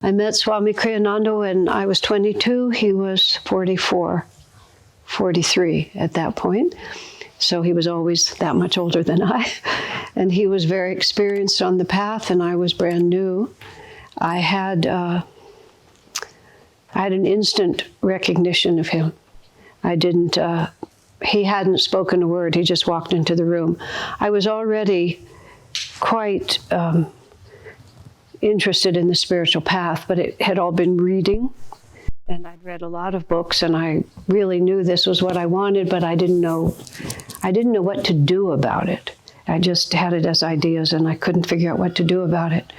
I met Swami Kriyananda when I was 22. He was 44, 43 at that point. So he was always that much older than I. And he was very experienced on the path, and I was brand new. I had an instant recognition of him. He hadn't spoken a word. He just walked into the room. I was already quite interested in the spiritual path, but it had all been reading. And I'd read a lot of books, and I really knew this was what I wanted, but I didn't know what to do about it. I just had it as ideas, and I couldn't figure out what to do about it.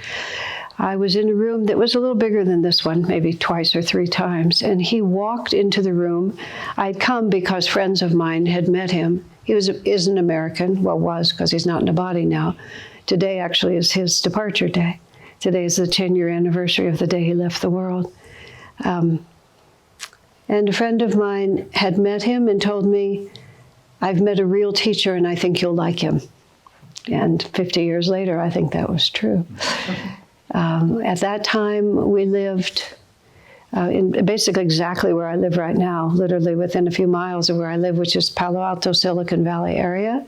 I was in a room that was a little bigger than this one, maybe twice or three times, and he walked into the room. I'd come because friends of mine had met him. He is an American, well, was, because he's not in the body now. Today actually is his departure day. Today is the 10-year anniversary of the day he left the world. And a friend of mine had met him and told me, I've met a real teacher and I think you'll like him. And 50 years later, I think that was true. At that time, we lived in basically exactly where I live right now, literally within a few miles of where I live, which is Palo Alto, Silicon Valley area.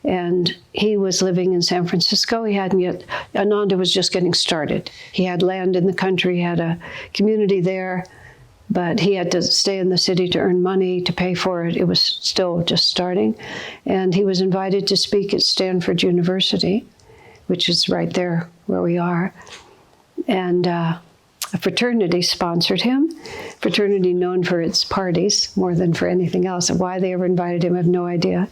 And he was living in San Francisco. He hadn't yet, Ananda was just getting started. He had land in the country, he had a community there, but he had to stay in the city to earn money to pay for it. It was still just starting. And he was invited to speak at Stanford University, which is right there where we are. And a fraternity sponsored him. Fraternity known for its parties more than for anything else. And why they ever invited him, I have no idea.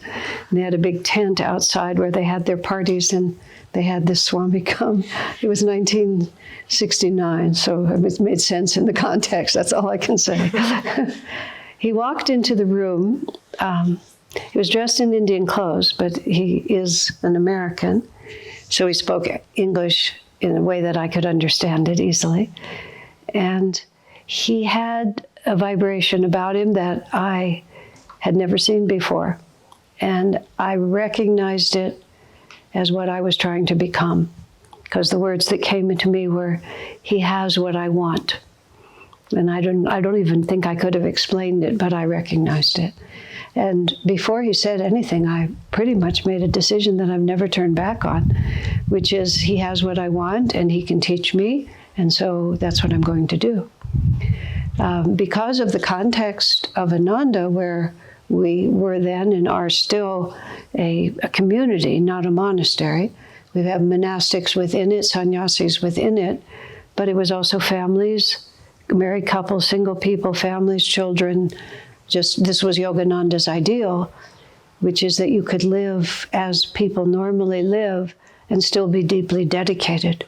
And they had a big tent outside where they had their parties, and they had this Swami come. It was 1969, so it made sense in the context. That's all I can say. He walked into the room. He was dressed in Indian clothes, but he is an American. So he spoke English in a way that I could understand it easily. And he had a vibration about him that I had never seen before. And I recognized it as what I was trying to become. Because the words that came into me were, he has what I want. And I don't even think I could have explained it, but I recognized it. And before he said anything, I pretty much made a decision that I've never turned back on, which is he has what I want and he can teach me, and so that's what I'm going to do. Because of the context of Ananda, where we were then and are still a community, not a monastery. We have monastics within it, sannyasis within it, but it was also families, married couples, single people, families, children. Just this was Yogananda's ideal, which is that you could live as people normally live and still be deeply dedicated.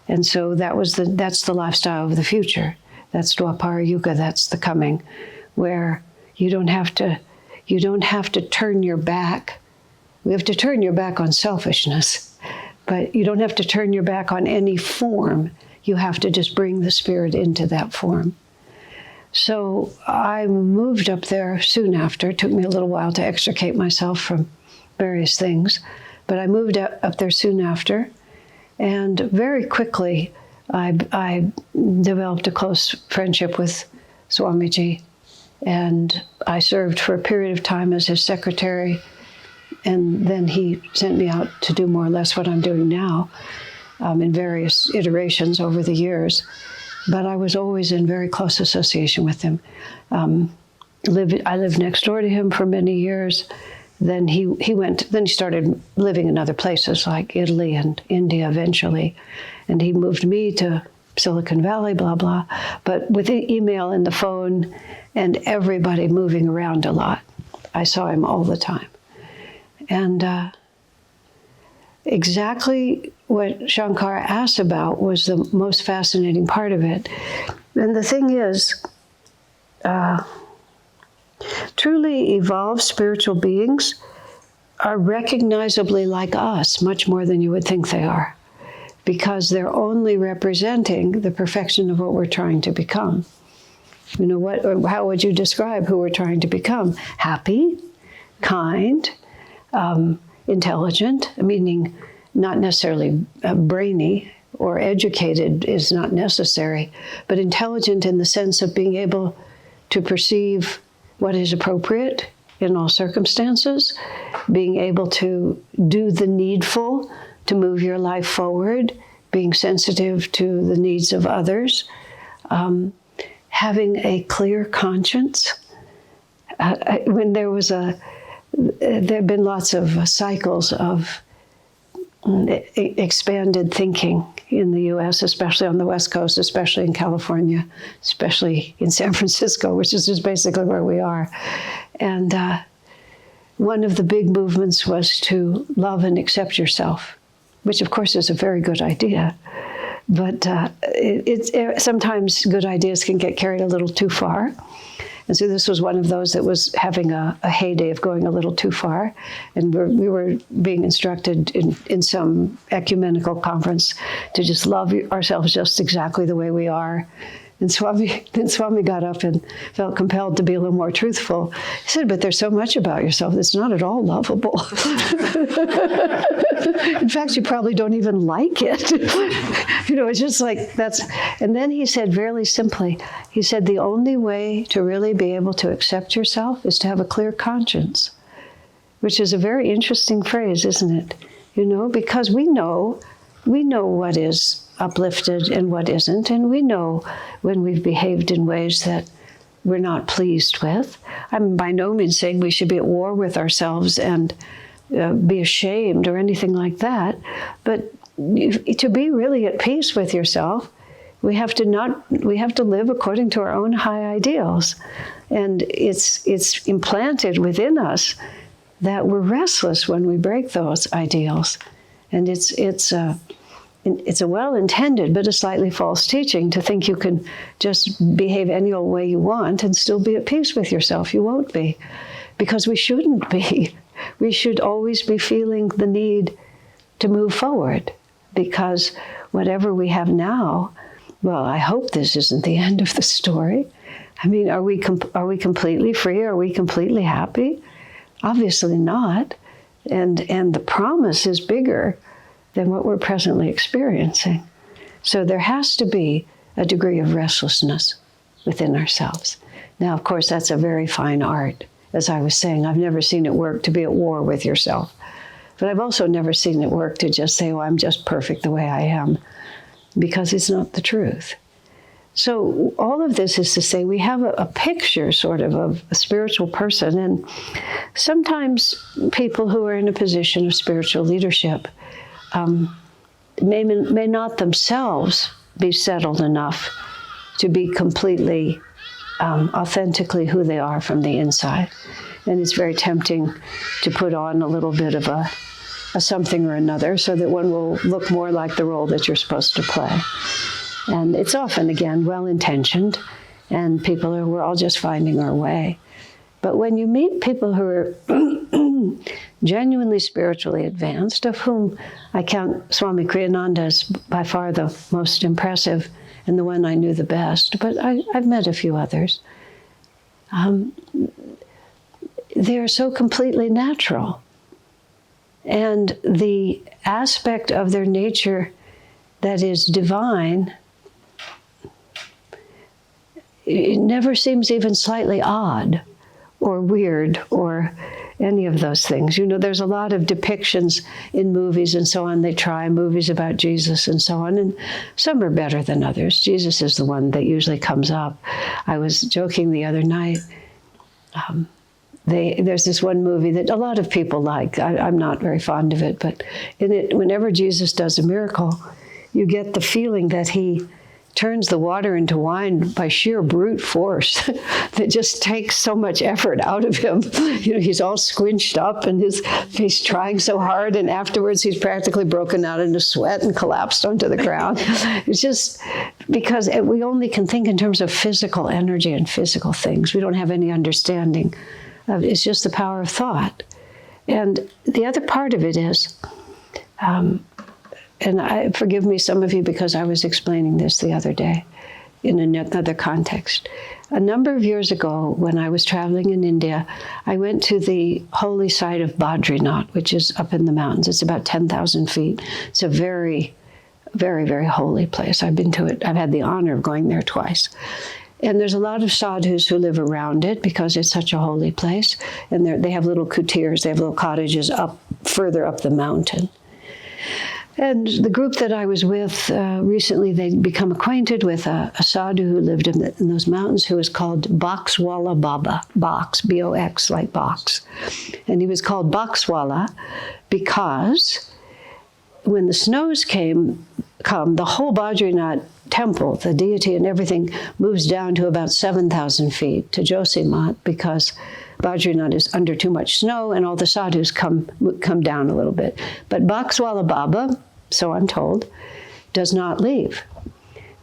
And so that's the lifestyle of the future. That's Dwapara Yuga, that's the coming, where you don't have to turn your back. We have to turn your back on selfishness, but you don't have to turn your back on any form. You have to just bring the spirit into that form. So I moved up there soon after. It took me a little while to extricate myself from various things, but I moved up there soon after. And very quickly, I developed a close friendship with Swamiji. And I served for a period of time as his secretary. And then he sent me out to do more or less what I'm doing now in various iterations over the years. But I was always in very close association with him. I lived next door to him for many years. Then he started living in other places like Italy and India eventually. And he moved me to Silicon Valley, blah, blah. But with the email and the phone and everybody moving around a lot, I saw him all the time. And exactly what Shankara asked about was the most fascinating part of it. And the thing is, truly evolved spiritual beings are recognizably like us, much more than you would think they are, because they're only representing the perfection of what we're trying to become. You know, how would you describe who we're trying to become? Happy, kind, intelligent, meaning not necessarily brainy, or educated is not necessary, but intelligent in the sense of being able to perceive what is appropriate in all circumstances, being able to do the needful to move your life forward, being sensitive to the needs of others, having a clear conscience. When there have been lots of cycles of expanded thinking in the U.S., especially on the West Coast, especially in California, especially in San Francisco, which is just basically where we are. And one of the big movements was to love and accept yourself, which of course is a very good idea. But sometimes good ideas can get carried a little too far. And so this was one of those that was having a heyday of going a little too far. And we were being instructed in some ecumenical conference to just love ourselves just exactly the way we are. And Swami got up and felt compelled to be a little more truthful. He said, but there's so much about yourself that's not at all lovable. In fact, you probably don't even like it. It's just like that's. And then he said very simply, he said, the only way to really be able to accept yourself is to have a clear conscience, which is a very interesting phrase, isn't it? Because we know what is uplifted and what isn't, and we know when we've behaved in ways that we're not pleased with. I'm by no means saying we should be at war with ourselves and be ashamed or anything like that, but to be really at peace with yourself, we have to live according to our own high ideals, and it's implanted within us that we're restless when we break those ideals, and it's a well-intended but a slightly false teaching to think you can just behave any old way you want and still be at peace with yourself. You won't be, because we shouldn't be. We should always be feeling the need to move forward, because whatever we have now, well, I hope this isn't the end of the story. I mean, are we completely free? Are we completely happy? Obviously not. And the promise is bigger than what we're presently experiencing. So there has to be a degree of restlessness within ourselves. Now, of course, that's a very fine art. As I was saying, I've never seen it work to be at war with yourself. But I've also never seen it work to just say, oh, I'm just perfect the way I am, because it's not the truth. So all of this is to say we have a picture sort of a spiritual person, and sometimes people who are in a position of spiritual leadership may not themselves be settled enough to be completely, authentically who they are from the inside. And it's very tempting to put on a little bit of a something or another so that one will look more like the role that you're supposed to play. And it's often, again, well-intentioned, and we're all just finding our way. But when you meet people who are genuinely spiritually advanced, of whom I count Swami Kriyananda as by far the most impressive and the one I knew the best, but I've met a few others. They're so completely natural. And the aspect of their nature that is divine, it never seems even slightly odd or weird or any of those things. There's a lot of depictions in movies and so on. They try movies about Jesus and so on, and some are better than others. Jesus is the one that usually comes up. I was joking the other night. There's this one movie that a lot of people like. I'm not very fond of it, but in it, whenever Jesus does a miracle, you get the feeling that he turns the water into wine by sheer brute force that just takes so much effort out of him. He's all squinched up and he's trying so hard, and afterwards he's practically broken out into sweat and collapsed onto the ground. It's just because we only can think in terms of physical energy and physical things. We don't have any understanding. It's just the power of thought. And the other part of it is, and forgive me, some of you, because I was explaining this the other day in another context. A number of years ago, when I was traveling in India, I went to the holy site of Badrinath, which is up in the mountains. It's about 10,000 feet. It's a very very, very holy place. I've been to it. I've had the honor of going there twice. And there's a lot of sadhus who live around it because it's such a holy place. And they have little kutirs, they have little cottages further up the mountain. And the group that I was with recently, they'd become acquainted with a sadhu who lived in those mountains who was called Boxwala Baba. Box, B-O-X, like box. And he was called Boxwala because when the snows come, the whole Badrinath temple, the deity and everything, moves down to about 7,000 feet to Josimath because Badrinath is under too much snow and all the sadhus come down a little bit. But Boxwala Baba, so I'm told, does not leave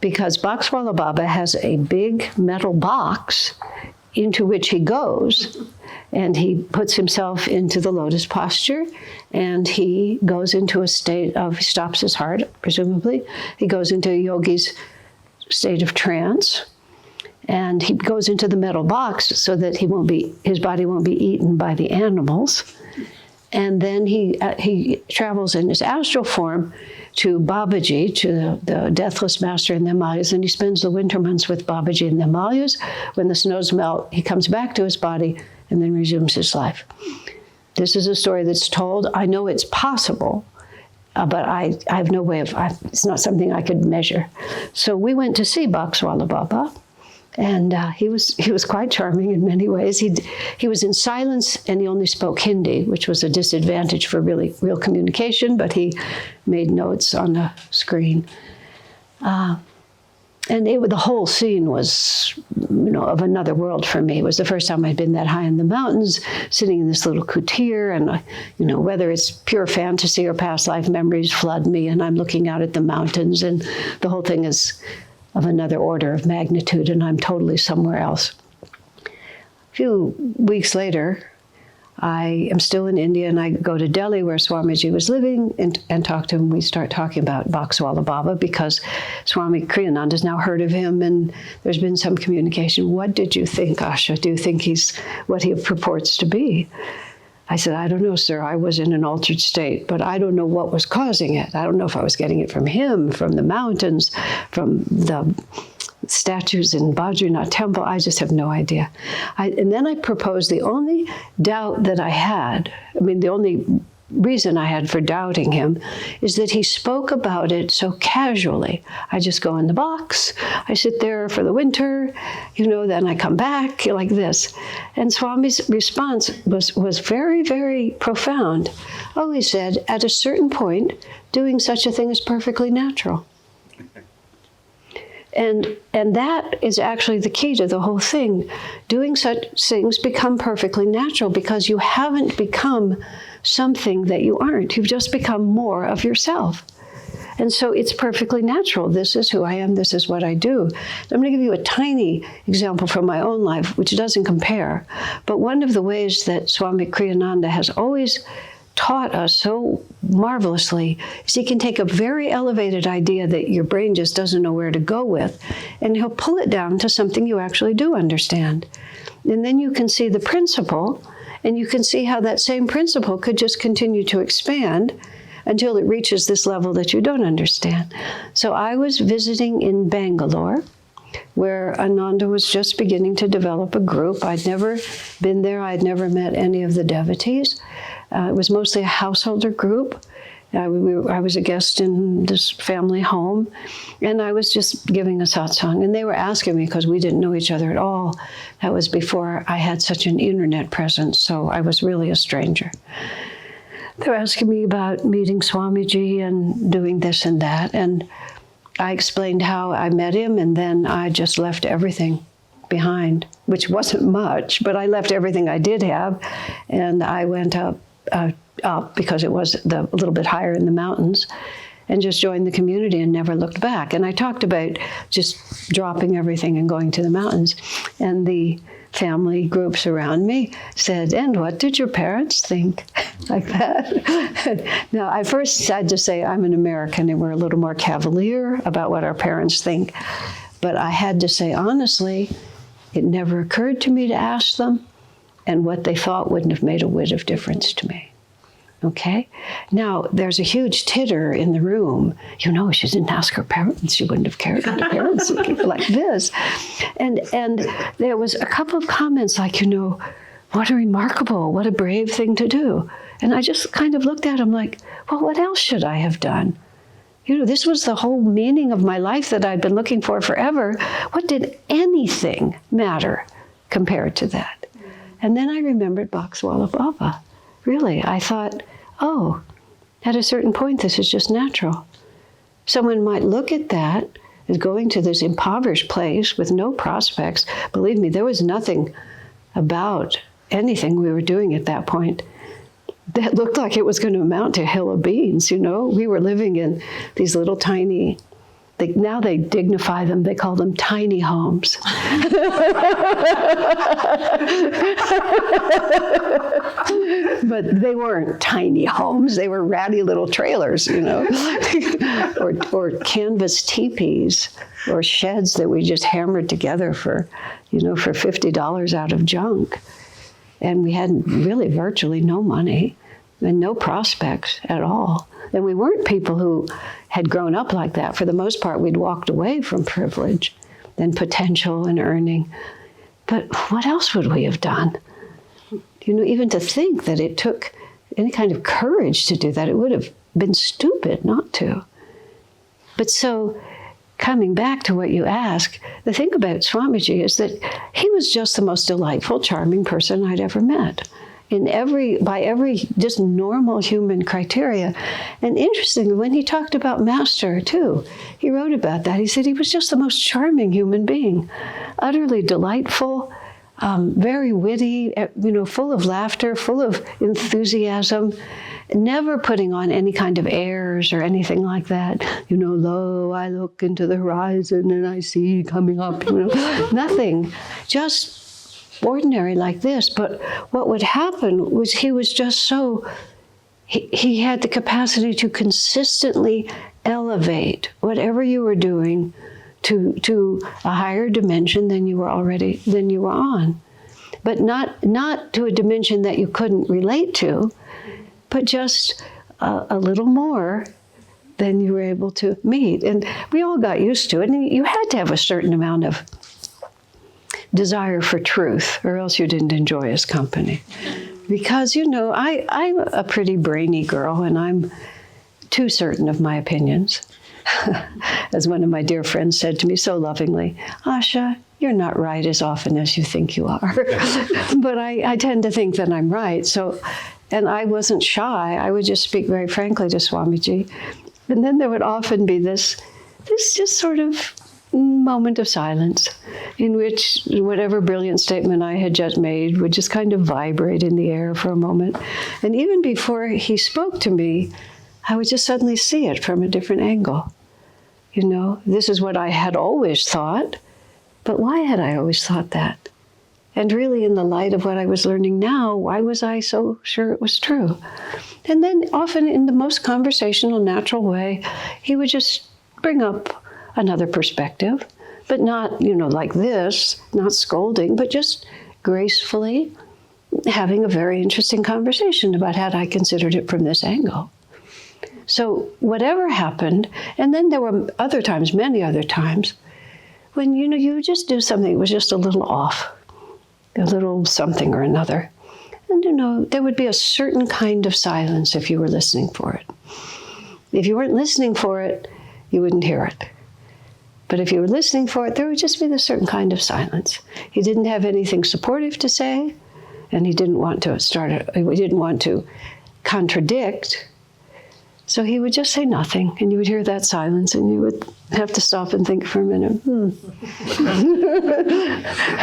because Boxwala Baba has a big metal box into which he goes, and he puts himself into the lotus posture, and he goes into a state of, he stops his heart, presumably. He goes into a yogi's state of trance, and he goes into the metal box so that his body won't be eaten by the animals. And then he travels in his astral form to Babaji, to the deathless master in the Himalayas, and he spends the winter months with Babaji in the Himalayas. When the snows melt, he comes back to his body and then resumes his life. This is a story that's told. I know it's possible, but I have no way of, it's not something I could measure. So we went to see Boxwala Baba, and he was quite charming in many ways. He was in silence, and he only spoke Hindi, which was a disadvantage for real communication, but he made notes on the screen. And the whole scene was, of another world for me. It was the first time I'd been that high in the mountains, sitting in this little kutir, and whether it's pure fantasy or past life memories flood me, and I'm looking out at the mountains, and the whole thing is of another order of magnitude, and I'm totally somewhere else. A few weeks later, I am still in India, and I go to Delhi where Swamiji was living and talk to him. We start talking about Boxwala Baba because Swami Kriyananda has now heard of him, and there's been some communication. What did you think, Asha? Do you think he's what he purports to be? I said, I don't know, sir. I was in an altered state, but I don't know what was causing it. I don't know if I was getting it from him, from the mountains, from the statues in Badrinath temple. I just have no idea. And then I proposed the only doubt that I had, the only reason I had for doubting him is that he spoke about it so casually. I just go in the box, I sit there for the winter, then I come back like this. And Swami's response was very, very profound. Oh, he said, at a certain point, doing such a thing is perfectly natural. And that is actually the key to the whole thing. Doing such things become perfectly natural because you haven't become something that you aren't. You've just become more of yourself. And so it's perfectly natural. This is who I am. This is what I do. I'm going to give you a tiny example from my own life, which doesn't compare. But one of the ways that Swami Kriyananda has always taught us so marvelously is he can take a very elevated idea that your brain just doesn't know where to go with, and he'll pull it down to something you actually do understand. And then you can see the principle, and you can see how that same principle could just continue to expand until it reaches this level that you don't understand. So I was visiting in Bangalore, where Ananda was just beginning to develop a group. I'd never been there. I'd never met any of the devotees. It was mostly a householder group. I was a guest in this family home, and I was just giving a satsang. And they were asking me, because we didn't know each other at all. That was before I had such an internet presence, so I was really a stranger. They were asking me about meeting Swamiji and doing this and that, and I explained how I met him, and then I just left everything behind, which wasn't much, but I left everything I did have, and I went up because it was a little bit higher in the mountains, and just joined the community and never looked back. And I talked about just dropping everything and going to the mountains, and the family groups around me said, and what did your parents think? Like that. Now, I first had to say I'm an American, and we're a little more cavalier about what our parents think. But I had to say, honestly, it never occurred to me to ask them, and what they thought wouldn't have made a whit of difference to me. Okay? Now, there's a huge titter in the room. You know, she didn't ask her parents. She wouldn't have cared if the parents like this. And there was a couple of comments like, you know, what a remarkable, what a brave thing to do. And I just kind of looked at him like, well, what else should I have done? You know, this was the whole meaning of my life that I'd been looking for forever. What did anything matter compared to that? And then I remembered Bhaktiwala Baba. Really, I thought, oh, at a certain point, this is just natural. Someone might look at that as going to this impoverished place with no prospects. Believe me, there was nothing about anything we were doing at that point that looked like it was going to amount to a hill of beans, you know. We were living in these little tiny, now they dignify them, they call them tiny homes. But they weren't tiny homes, they were ratty little trailers, you know, or canvas teepees, or sheds that we just hammered together for, you know, for $50 out of junk. And we had really virtually no money and no prospects at all. And we weren't people who had grown up like that. For the most part, we'd walked away from privilege and potential and earning. But what else would we have done? You know, even to think that it took any kind of courage to do that, it would have been stupid not to. But so, coming back to what you ask, the thing about Swamiji is that he was just the most delightful, charming person I'd ever met. By every just normal human criteria. And interestingly, when he talked about Master too, he wrote about that. He said he was just the most charming human being, utterly delightful, very witty, you know, full of laughter, full of enthusiasm, never putting on any kind of airs or anything like that. You know, lo, I look into the horizon and I see coming up, you know, nothing, just ordinary like this. But what would happen was he was just so, he had the capacity to consistently elevate whatever you were doing to a higher dimension than you were on. But not to a dimension that you couldn't relate to, but just a little more than you were able to meet. And we all got used to it. And you had to have a certain amount of desire for truth, or else you didn't enjoy his company. Because, you know, I'm a pretty brainy girl, and I'm too certain of my opinions. As one of my dear friends said to me so lovingly, Asha, you're not right as often as you think you are. But I tend to think that I'm right. So, and I wasn't shy. I would just speak very frankly to Swamiji. And then there would often be this just sort of moment of silence in which whatever brilliant statement I had just made would just kind of vibrate in the air for a moment. And even before he spoke to me, I would just suddenly see it from a different angle. You know, this is what I had always thought, but why had I always thought that? And really, in the light of what I was learning now, why was I so sure it was true? And then often in the most conversational, natural way, he would just bring up another perspective, but not, you know, like this, not scolding, but just gracefully having a very interesting conversation about had I considered it from this angle. So whatever happened, and then there were other times, many other times, when, you know, you would just do something that was just a little off, a little something or another. And, you know, there would be a certain kind of silence if you were listening for it. If you weren't listening for it, you wouldn't hear it. But if you were listening for it, there would just be a certain kind of silence. He didn't have anything supportive to say, and he didn't want to contradict. So he would just say nothing, and you would hear that silence, and you would have to stop and think for a minute.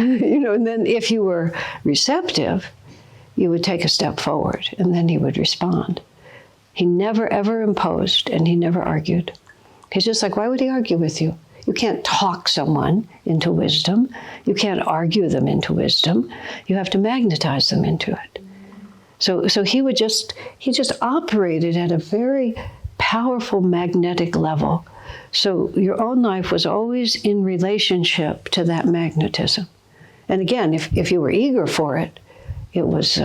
You know, and then if you were receptive, you would take a step forward, and then he would respond. He never, ever imposed, and he never argued. He's just like, why would he argue with you? You can't talk someone into wisdom. You can't argue them into wisdom. You have to magnetize them into it. So he just operated at a very powerful magnetic level. So your own life was always in relationship to that magnetism. And again, if you were eager for it, it was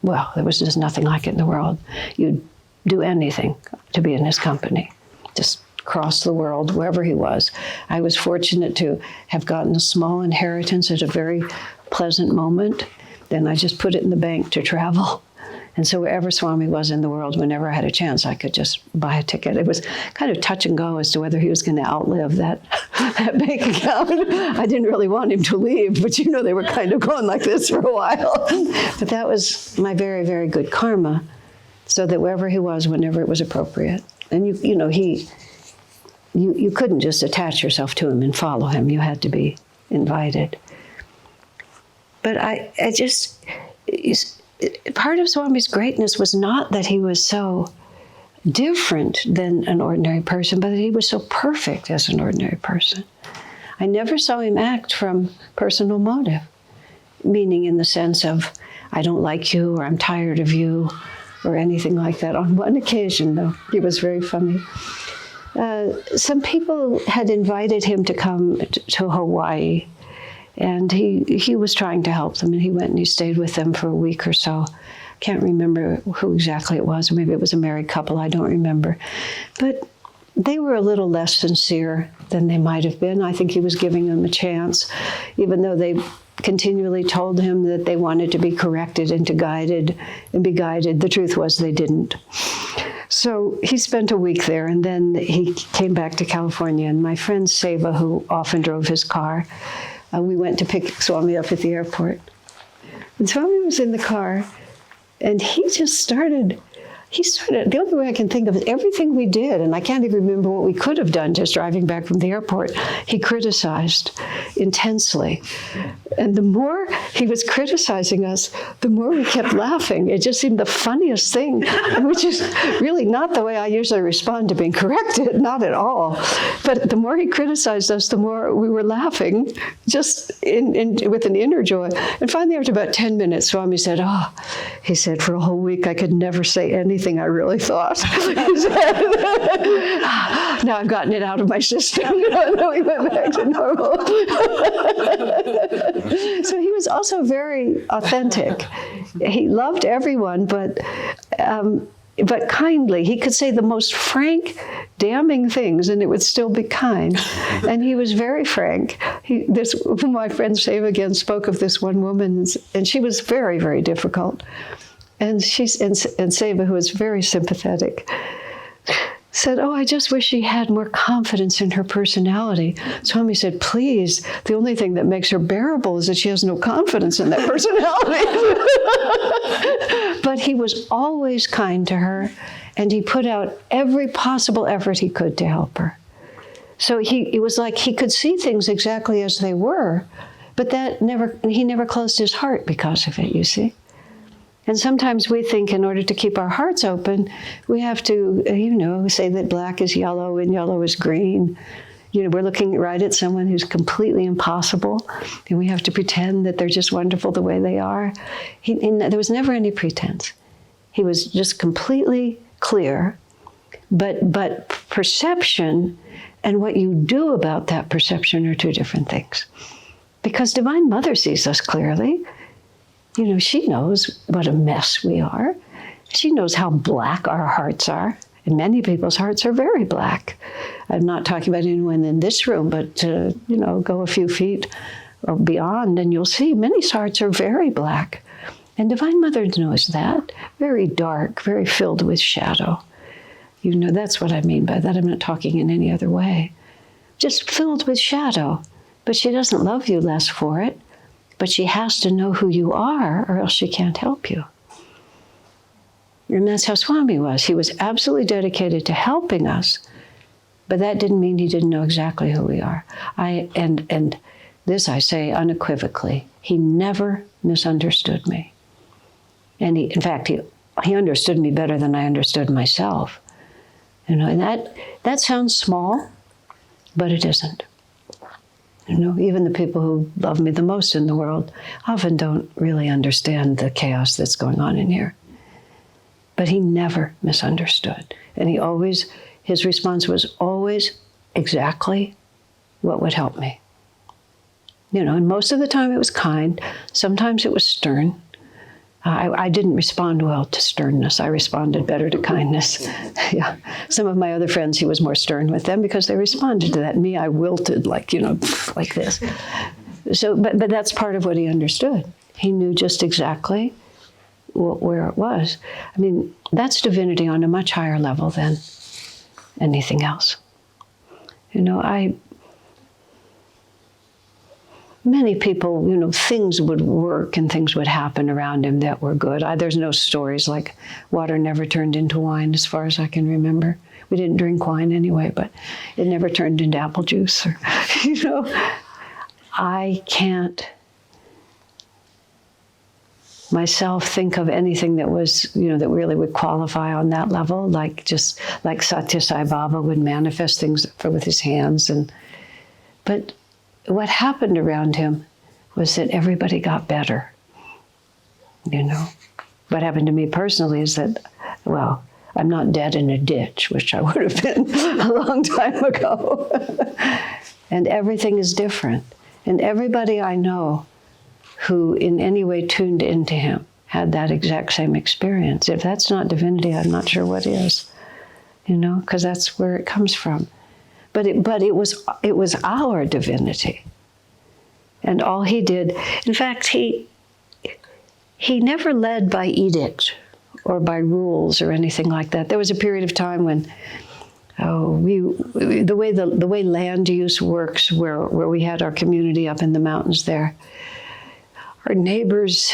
well, there was just nothing like it in the world. You'd do anything to be in his company, just cross the world, wherever he was. I was fortunate to have gotten a small inheritance at a very pleasant moment. Then I just put it in the bank to travel. And so wherever Swami was in the world, whenever I had a chance, I could just buy a ticket. It was kind of touch and go as to whether he was going to outlive that bank account. I didn't really want him to leave, but you know, they were kind of going like this for a while. But that was my very, very good karma, so that wherever he was, whenever it was appropriate. And you know, you couldn't just attach yourself to him and follow him. You had to be invited. But part of Swami's greatness was not that he was so different than an ordinary person, but that he was so perfect as an ordinary person. I never saw him act from personal motive, meaning in the sense of, I don't like you, or I'm tired of you, or anything like that. On one occasion, though, he was very funny. Some people had invited him to come to Hawaii, and he was trying to help them, and he went and he stayed with them for a week or so. Can't remember who exactly it was. Maybe it was a married couple, I don't remember. But they were a little less sincere than they might have been. I think he was giving them a chance, even though they continually told him that they wanted to be corrected and to be guided. The truth was they didn't. So he spent a week there, and then he came back to California. And my friend Seva, who often drove his car, we went to pick Swami up at the airport. And Swami was in the car, and he started, the only way I can think of it, everything we did, and I can't even remember what we could have done just driving back from the airport, he criticized intensely. And the more he was criticizing us, the more we kept laughing. It just seemed the funniest thing, which is really not the way I usually respond to being corrected, not at all. But the more he criticized us, the more we were laughing, just with an inner joy. And finally, after about 10 minutes, Swami said, he said, for a whole week, I could never say anything I really thought. He said, now I've gotten it out of my system. And then we went back to normal. So he was also very authentic. He loved everyone, but kindly. He could say the most frank, damning things, and it would still be kind. And he was very frank. My friend Seva again spoke of this one woman, and she was very, very difficult. And Seva, who was very sympathetic, said, I just wish she had more confidence in her personality. Swami said, please, the only thing that makes her bearable is that she has no confidence in that personality. But he was always kind to her, and he put out every possible effort he could to help her. So it was like he could see things exactly as they were, but he never closed his heart because of it, you see. And sometimes we think in order to keep our hearts open, we have to, say that black is yellow and yellow is green. We're looking right at someone who's completely impossible, and we have to pretend that they're just wonderful the way they are. There was never any pretense. He was just completely clear, but perception and what you do about that perception are two different things. Because Divine Mother sees us clearly. She knows what a mess we are. She knows how black our hearts are. And many people's hearts are very black. I'm not talking about anyone in this room, but go a few feet beyond, and you'll see many hearts are very black. And Divine Mother knows that. Very dark, very filled with shadow. That's what I mean by that. I'm not talking in any other way. Just filled with shadow. But she doesn't love you less for it. But she has to know who you are, or else she can't help you. And that's how Swami was. He was absolutely dedicated to helping us, but that didn't mean he didn't know exactly who we are. And this I say unequivocally. He never misunderstood me. And in fact, he understood me better than I understood myself. And that sounds small, but it isn't. Even the people who love me the most in the world often don't really understand the chaos that's going on in here. But he never misunderstood. And his response was always exactly what would help me. And most of the time it was kind. Sometimes it was stern. I didn't respond well to sternness. I responded better to kindness. Yeah. Some of my other friends, he was more stern with them because they responded to that. Me, I wilted like this. So, but that's part of what he understood. He knew just exactly where it was. I mean, that's divinity on a much higher level than anything else. Many people, things would work and things would happen around him that were good. There's no stories like water never turned into wine as far as I can remember. We didn't drink wine anyway, but it never turned into apple juice. I can't myself think of anything that was, that really would qualify on that level, like Satya Sai Baba would manifest things with his hands. But what happened around him was that everybody got better. What happened to me personally is that, well, I'm not dead in a ditch, which I would have been a long time ago. And everything is different. And everybody I know who in any way tuned into him had that exact same experience. If that's not divinity, I'm not sure what is, because that's where it comes from. But it was our divinity. And all he did, in fact, he never led by edict or by rules or anything like that. There was a period of time when the way land use works, where we had our community up in the mountains there, our neighbors,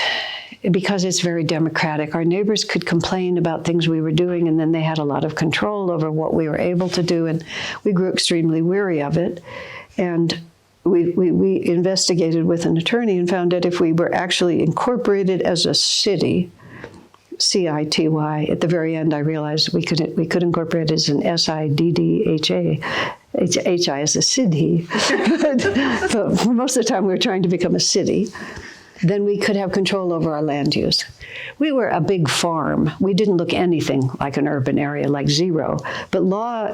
because it's very democratic, our neighbors could complain about things we were doing, and then they had a lot of control over what we were able to do, and we grew extremely weary of it. And we investigated with an attorney and found that if we were actually incorporated as a city, C-I-T-Y, at the very end I realized we could incorporate it as an S-I-D-D-H-A. H-I as a city. But for most of the time we were trying to become a city. Then we could have control over our land use. We were a big farm. We didn't look anything like an urban area, like zero. But law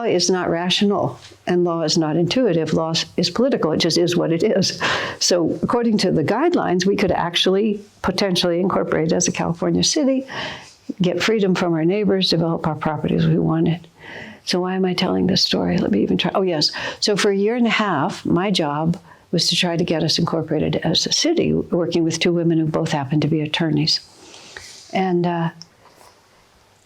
is not rational, and law is not intuitive. Law is political. It just is what it is. So according to the guidelines, we could actually potentially incorporate as a California city, get freedom from our neighbors, develop our property as we wanted. So why am I telling this story? Let me even try. Oh, yes. So for a year and a half, my job was to try to get us incorporated as a city, working with two women who both happened to be attorneys. And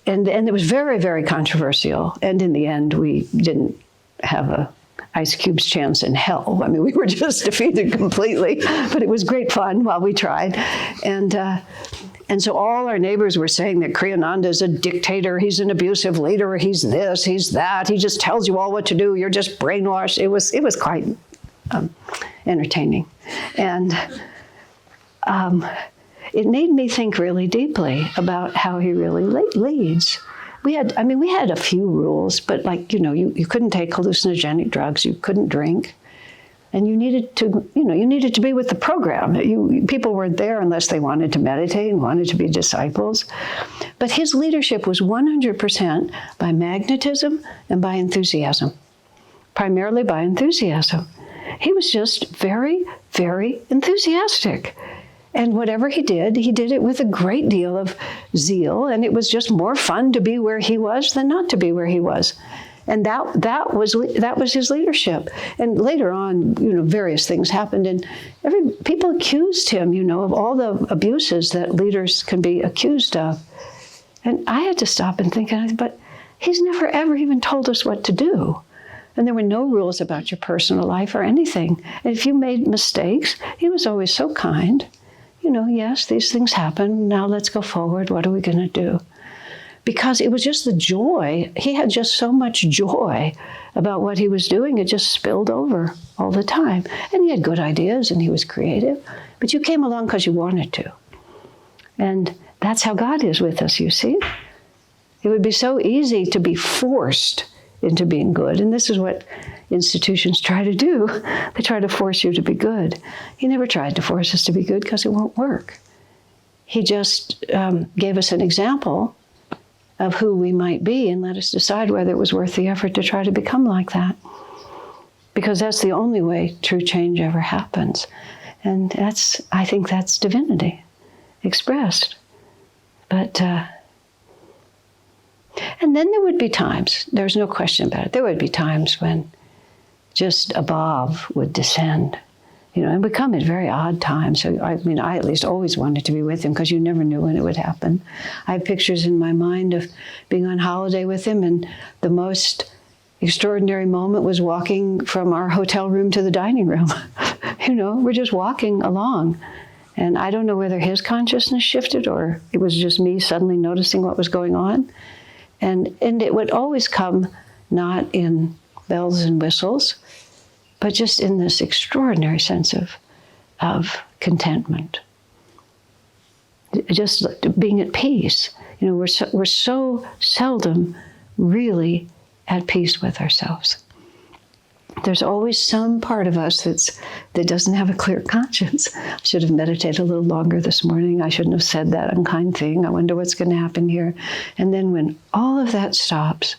it was very, very controversial. And in the end, we didn't have a Ice Cube's chance in hell. I mean, we were just defeated completely, but it was great fun while we tried. And so all our neighbors were saying that Kriyananda is a dictator, he's an abusive leader, he's this, he's that, he just tells you all what to do, you're just brainwashed. It was quite entertaining. And it made me think really deeply about how he really leads. We had a few rules, but you couldn't take hallucinogenic drugs, you couldn't drink, and you needed to be with the program. People weren't there unless they wanted to meditate and wanted to be disciples. But his leadership was 100% by magnetism and by enthusiasm, primarily by enthusiasm. He was just very, very enthusiastic. And whatever he did it with a great deal of zeal, and it was just more fun to be where he was than not to be where he was. And that was his leadership. And later on, various things happened, and people accused him, of all the abuses that leaders can be accused of. And I had to stop and think, but he's never ever even told us what to do. And there were no rules about your personal life or anything. And if you made mistakes, he was always so kind. Yes, these things happen. Now let's go forward. What are we going to do? Because it was just the joy. He had just so much joy about what he was doing. It just spilled over all the time. And he had good ideas and he was creative. But you came along because you wanted to. And that's how God is with us, you see. It would be so easy to be forced into being good. And this is what institutions try to do. They try to force you to be good. He never tried to force us to be good because it won't work. He just gave us an example of who we might be and let us decide whether it was worth the effort to try to become like that. Because that's the only way true change ever happens. And I think that's divinity. expressed. But, and then there would be times, there's no question about it, there would be times when just a Bob would descend, and would come at very odd times. So, I at least always wanted to be with him because you never knew when it would happen. I have pictures in my mind of being on holiday with him, and the most extraordinary moment was walking from our hotel room to the dining room. We're just walking along. And I don't know whether his consciousness shifted or it was just me suddenly noticing what was going on. And it would always come not in bells and whistles, but just in this extraordinary sense of contentment. Just being at peace. We're so seldom really at peace with ourselves. There's always some part of us that doesn't have a clear conscience. I should have meditated a little longer this morning. I shouldn't have said that unkind thing. I wonder what's going to happen here. And then when all of that stops,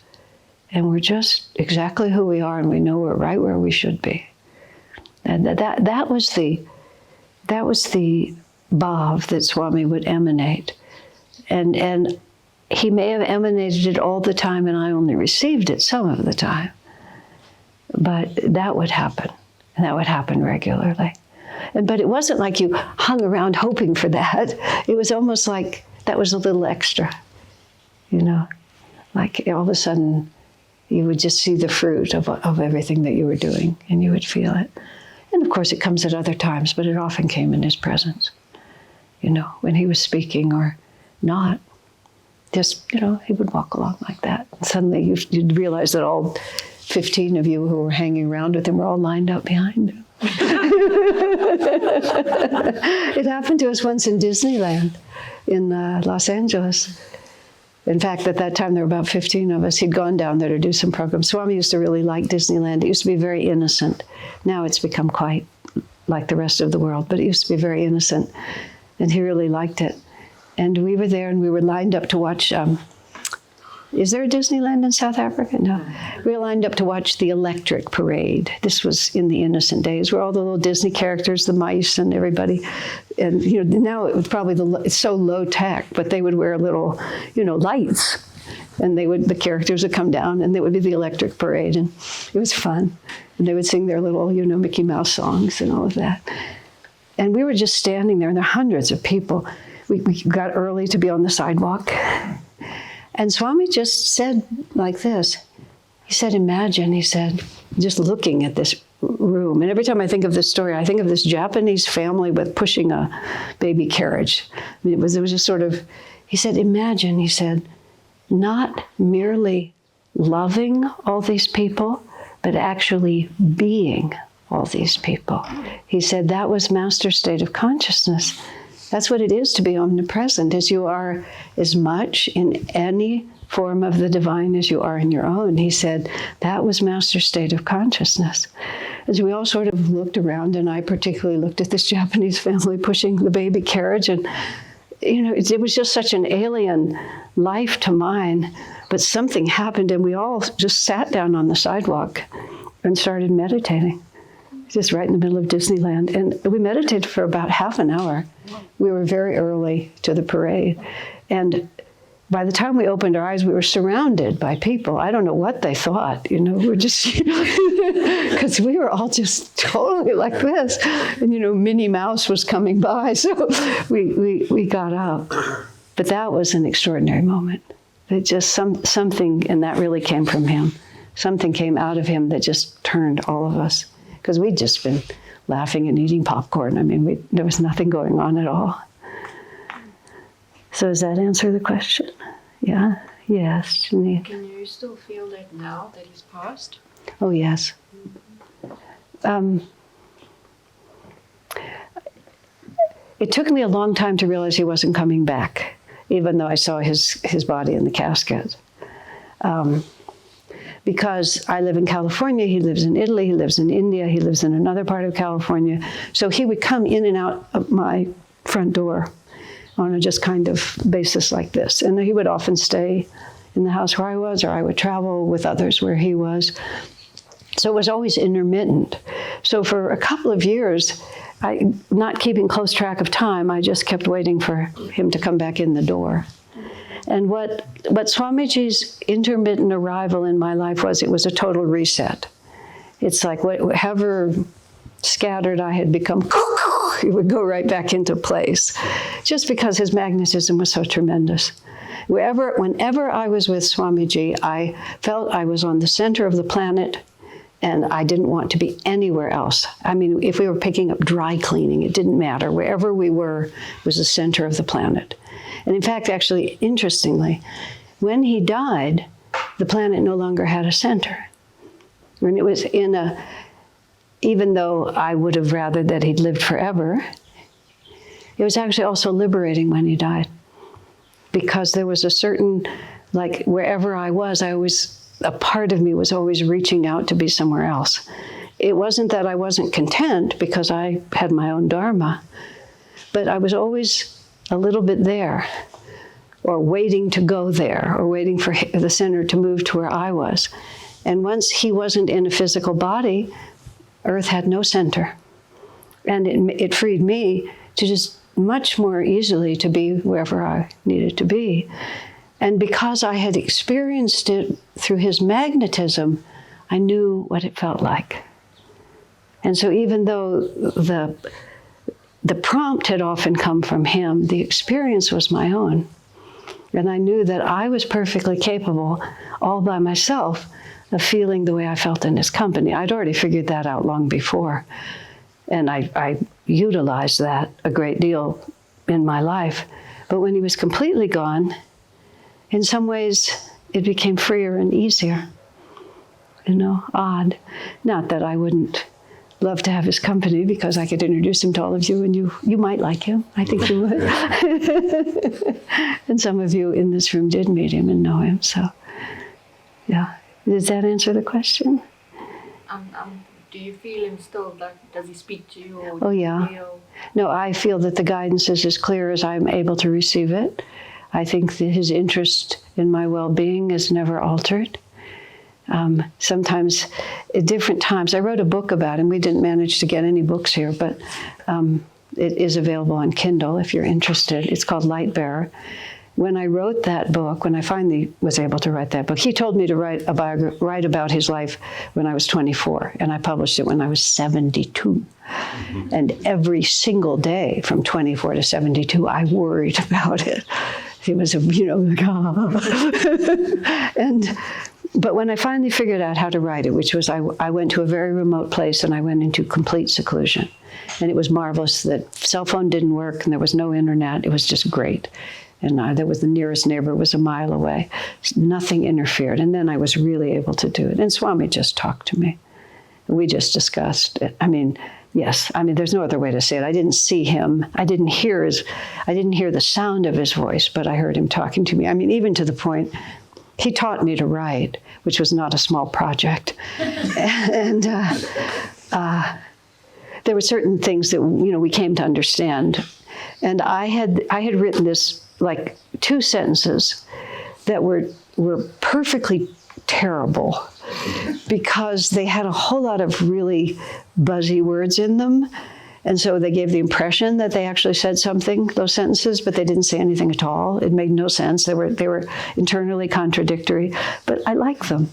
and we're just exactly who we are, and we know we're right where we should be. And that was the bhav that Swami would emanate. And he may have emanated it all the time, and I only received it some of the time. But that would happen, and that would happen regularly. But it wasn't like you hung around hoping for that. It was almost like that was a little extra, like all of a sudden you would just see the fruit of everything that you were doing, and you would feel it. And of course it comes at other times, but it often came in his presence, when he was speaking or not. Just, he would walk along like that. And suddenly you'd realize that all 15 of you who were hanging around with him were all lined up behind him. It happened to us once in Disneyland in Los Angeles. In fact, at that time, there were about 15 of us. He'd gone down there to do some programs. Swami used to really like Disneyland. It used to be very innocent. Now it's become quite like the rest of the world, but it used to be very innocent. And he really liked it. And we were there, and we were lined up to watch. Is there a Disneyland in South Africa? No. We were lined up to watch the electric parade. This was in the innocent days, where all the little Disney characters, the mice and everybody, and now it was probably it's so low tech, but they would wear little, lights, and the characters would come down, and it would be the electric parade, and it was fun. And they would sing their little, Mickey Mouse songs and all of that. And we were just standing there, and there were hundreds of people. We got early to be on the sidewalk. And Swami just said like this. He said, imagine, he said, just looking at this room. And every time I think of this story, I think of this Japanese family with pushing a baby carriage. It was just sort of, he said, imagine, he said, not merely loving all these people, but actually being all these people. He said that was master state of consciousness. That's what it is to be omnipresent, as you are as much in any form of the divine as you are in your own. He said that was master state of consciousness. As we all sort of looked around, and I particularly looked at this Japanese family pushing the baby carriage, and it was just such an alien life to mine. But something happened, and we all just sat down on the sidewalk and started meditating. Just right in the middle of Disneyland. And we meditated for about half an hour. We were very early to the parade. And by the time we opened our eyes, we were surrounded by people. I don't know what they thought, we're just, because we were all just totally like this. And, Minnie Mouse was coming by, so we got up. But that was an extraordinary moment. It just something, and that really came from him. Something came out of him that just turned all of us. Because we'd just been laughing and eating popcorn. There was nothing going on at all. So does that answer the question? Yeah? Yes, Janine. Can you still feel that now that he's passed? Oh, yes. It took me a long time to realize he wasn't coming back, even though I saw his body in the casket. Because I live in California, he lives in Italy, he lives in India, he lives in another part of California. So he would come in and out of my front door on a just kind of basis like this. And he would often stay in the house where I was, or I would travel with others where he was. So it was always intermittent. So for a couple of years, not keeping close track of time, I just kept waiting for him to come back in the door. And what Swamiji's intermittent arrival in my life was, it was a total reset. It's like however scattered I had become, it would go right back into place, just because his magnetism was so tremendous. Whenever I was with Swamiji, I felt I was on the center of the planet, and I didn't want to be anywhere else. I mean, if we were picking up dry cleaning, it didn't matter. Wherever we were was the center of the planet. And in fact, actually, interestingly, when he died, the planet no longer had a center. And it was even though I would have rather that he'd lived forever, it was actually also liberating when he died. Because there was a certain, like, wherever I was, a part of me was always reaching out to be somewhere else. It wasn't that I wasn't content, because I had my own dharma, but I was always a little bit there, or waiting to go there, or waiting for the center to move to where I was. And once he wasn't in a physical body, Earth had no center. And it freed me to just much more easily to be wherever I needed to be. And because I had experienced it through his magnetism, I knew what it felt like. And so even though the prompt had often come from him, the experience was my own. And I knew that I was perfectly capable, all by myself, of feeling the way I felt in his company. I'd already figured that out long before. And I utilized that a great deal in my life. But when he was completely gone, in some ways, it became freer and easier. Odd. Not that I wouldn't love to have his company, because I could introduce him to all of you, and you might like him. I think you would. And some of you in this room did meet him and know him, so yeah. Does that answer the question? Do you feel him still? Does he speak to you? Or oh, yeah. Feel? No, I feel that the guidance is as clear as I'm able to receive it. I think that his interest in my well-being is never altered. Sometimes, at different times, I wrote a book about him. We didn't manage to get any books here, but it is available on Kindle if you're interested. It's called Light Bearer. When I wrote that book, when I finally was able to write that book, he told me to write about his life when I was 24, and I published it when I was 72. And every single day from 24 to 72, I worried about it. It was, but when I finally figured out how to write it, which was I went to a very remote place and I went into complete seclusion. And it was marvelous that cell phone didn't work and there was no internet. It was just great. And there was the nearest neighbor was a mile away. Nothing interfered. And then I was really able to do it. And Swami just talked to me. We just discussed it. Yes. There's no other way to say it. I didn't see him. I didn't hear the sound of his voice, but I heard him talking to me. Even to the point, he taught me to write, which was not a small project. And there were certain things that, we came to understand. And I had written this, like 2 sentences that were perfectly terrible because they had a whole lot of really buzzy words in them. And so they gave the impression that they actually said something, those sentences, but they didn't say anything at all. It made no sense. They were internally contradictory, but I liked them.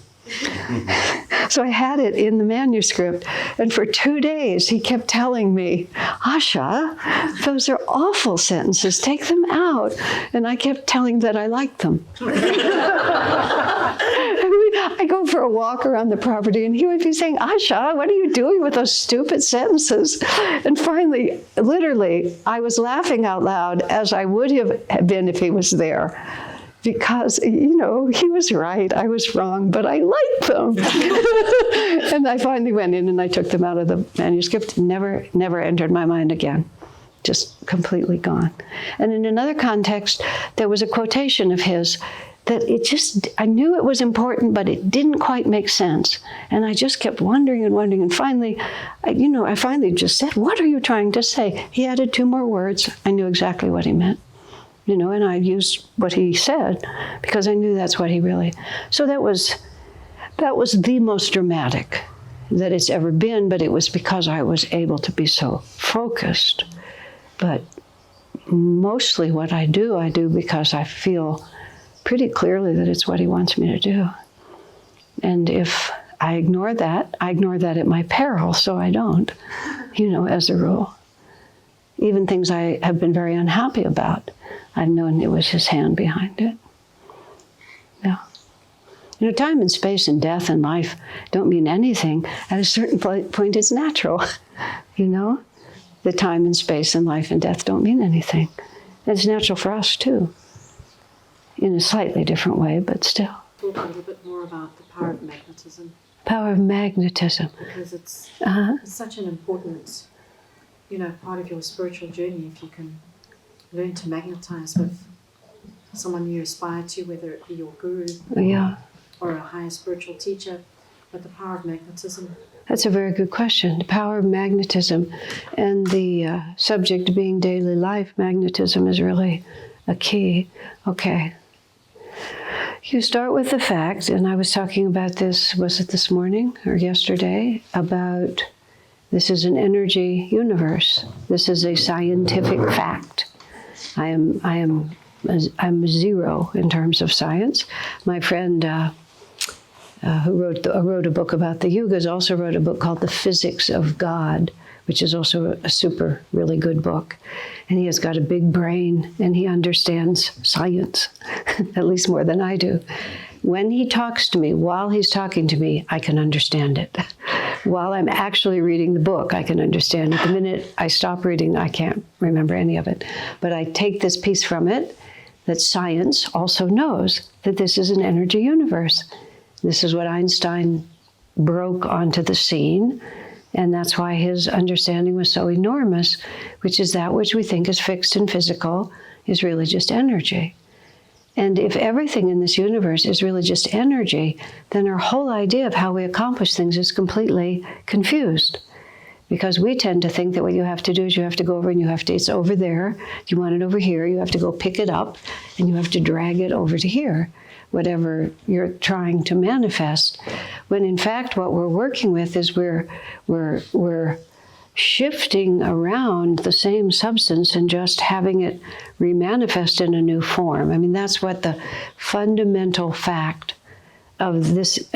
So I had it in the manuscript, and for 2 days he kept telling me, Asha, those are awful sentences, take them out. And I kept telling that I liked them. I go for a walk around the property and he would be saying, Asha, what are you doing with those stupid sentences? And finally, literally, I was laughing out loud as I would have been if he was there. Because, he was right, I was wrong, but I liked them. And I finally went in and I took them out of the manuscript. Never entered my mind again. Just completely gone. And in another context, there was a quotation of his that I knew it was important, but it didn't quite make sense. And I just kept wondering and wondering. And finally, I finally just said, what are you trying to say? He added 2 more words. I knew exactly what he meant. And I used what he said because I knew that's what he really. So that was the most dramatic that it's ever been, but it was because I was able to be so focused. But mostly what I do because I feel pretty clearly that it's what he wants me to do. And if I ignore that at my peril, so I don't, as a rule. Even things I have been very unhappy about, I've known it was his hand behind it. Yeah. Time and space and death and life don't mean anything. At a certain point, it's natural, The time and space and life and death don't mean anything. And it's natural for us, too, in a slightly different way, but still. Talk a little bit more about the power of magnetism. Power of magnetism. Because it's such an important, part of your spiritual journey. If you can learn to magnetize with someone you aspire to, whether it be your guru or a higher spiritual teacher, but the power of magnetism. That's a very good question. The power of magnetism, and the subject being daily life, magnetism is really a key. Okay. You start with the fact, and I was talking about this, was it this morning or yesterday, about this is an energy universe. This is a scientific fact. I'm zero in terms of science. My friend who wrote a book about the yugas also wrote a book called The Physics of God, which is also a really good book. And he has got a big brain, and he understands science, at least more than I do. When he talks to me, while he's talking to me, I can understand it. While I'm actually reading the book, I can understand it. The minute I stop reading, I can't remember any of it. But I take this piece from it, that science also knows that this is an energy universe. This is what Einstein broke onto the scene, and that's why his understanding was so enormous, which is that which we think is fixed and physical is really just energy. And if everything in this universe is really just energy, then our whole idea of how we accomplish things is completely confused. Because we tend to think that what you have to do is you have to go over and it's over there. You want it over here, you have to go pick it up, and you have to drag it over to here, whatever you're trying to manifest. When in fact what we're working with is we're shifting around the same substance and just having it remanifest in a new form. I mean, that's what the fundamental fact of this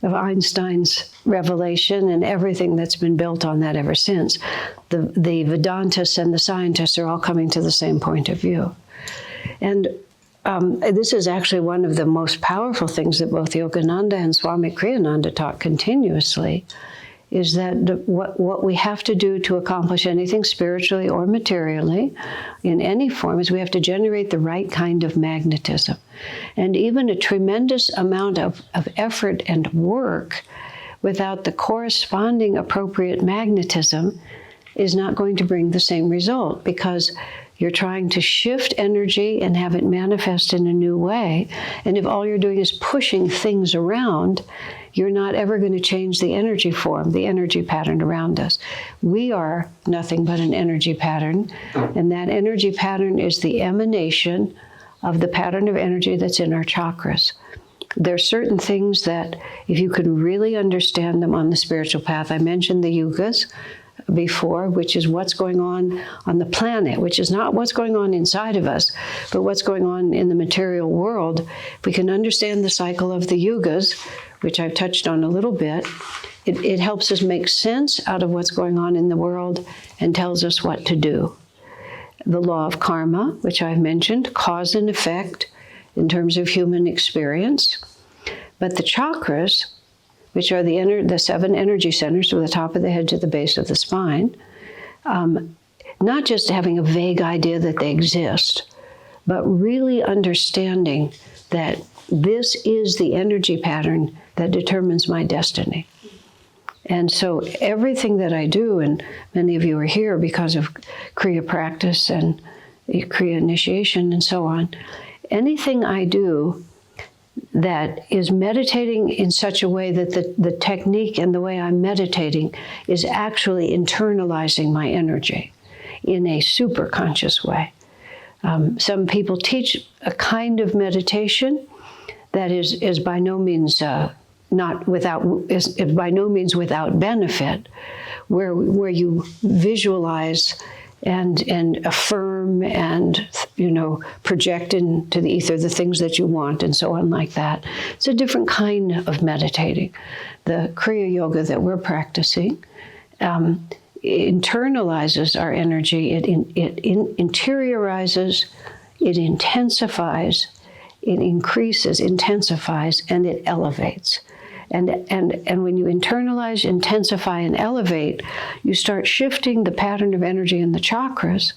of Einstein's revelation and everything that's been built on that ever since. The Vedantists and the scientists are all coming to the same point of view. And this is actually one of the most powerful things that both Yogananda and Swami Kriyananda taught continuously, is that what we have to do to accomplish anything spiritually or materially in any form is we have to generate the right kind of magnetism. And even a tremendous amount of effort and work without the corresponding appropriate magnetism is not going to bring the same result, because you're trying to shift energy and have it manifest in a new way. And if all you're doing is pushing things around, you're not ever going to change the energy form, the energy pattern around us. We are nothing but an energy pattern, and that energy pattern is the emanation of the pattern of energy that's in our chakras. There are certain things that, if you could really understand them on the spiritual path, I mentioned the yugas before, which is what's going on the planet, which is not what's going on inside of us, but what's going on in the material world. If we can understand the cycle of the yugas, which I've touched on a little bit, it helps us make sense out of what's going on in the world and tells us what to do. The law of karma, which I've mentioned, cause and effect in terms of human experience. But the chakras, which are the 7 energy centers from the top of the head to the base of the spine, not just having a vague idea that they exist, but really understanding that this is the energy pattern that determines my destiny. And so everything that I do, and many of you are here because of Kriya practice and Kriya initiation and so on, anything I do that is meditating in such a way that the technique and the way I'm meditating is actually internalizing my energy in a super conscious way. Some people teach a kind of meditation that is by no means not without, is by no means without benefit, where you visualize and affirm and, you know, project into the ether the things that you want and so on like that. It's a different kind of meditating. The Kriya Yoga that we're practicing internalizes our energy. It interiorizes, it intensifies, it increases, intensifies, and it elevates. And when you internalize, intensify, and elevate, you start shifting the pattern of energy in the chakras.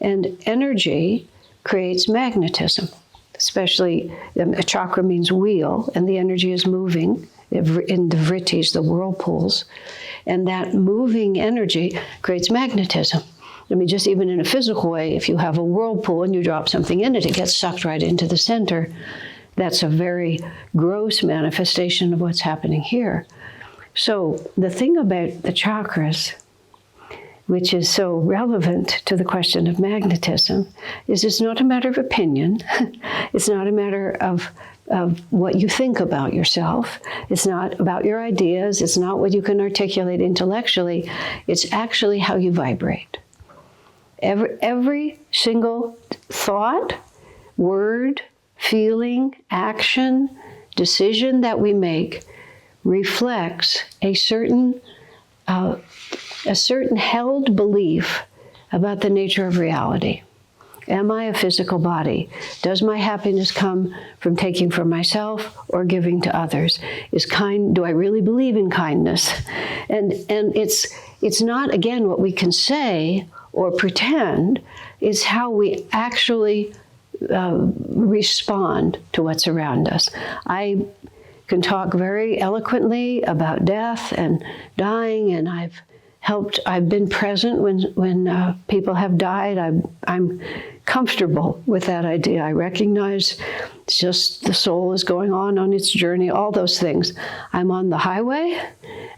And energy creates magnetism, especially a chakra means wheel, and the energy is moving in the vrittis, the whirlpools. And that moving energy creates magnetism. I mean, just even in a physical way, if you have a whirlpool and you drop something in it, it gets sucked right into the center. That's a very gross manifestation of what's happening here. So the thing about the chakras, which is so relevant to the question of magnetism, is it's not a matter of opinion. It's not a matter of what you think about yourself. It's not about your ideas. It's not what you can articulate intellectually. It's actually how you vibrate. Every single thought, word, feeling, action, decision that we make reflects a certain held belief about the nature of reality. Am I a physical body? Does my happiness come from taking for myself or giving to others? Do I really believe in kindness? And it's not, again, what we can say or pretend, it's how we actually respond to what's around us. I can talk very eloquently about death and dying, and I've been present when people have died. I'm comfortable with that idea. I recognize it's just the soul is going on its journey, all those things. I'm on the highway,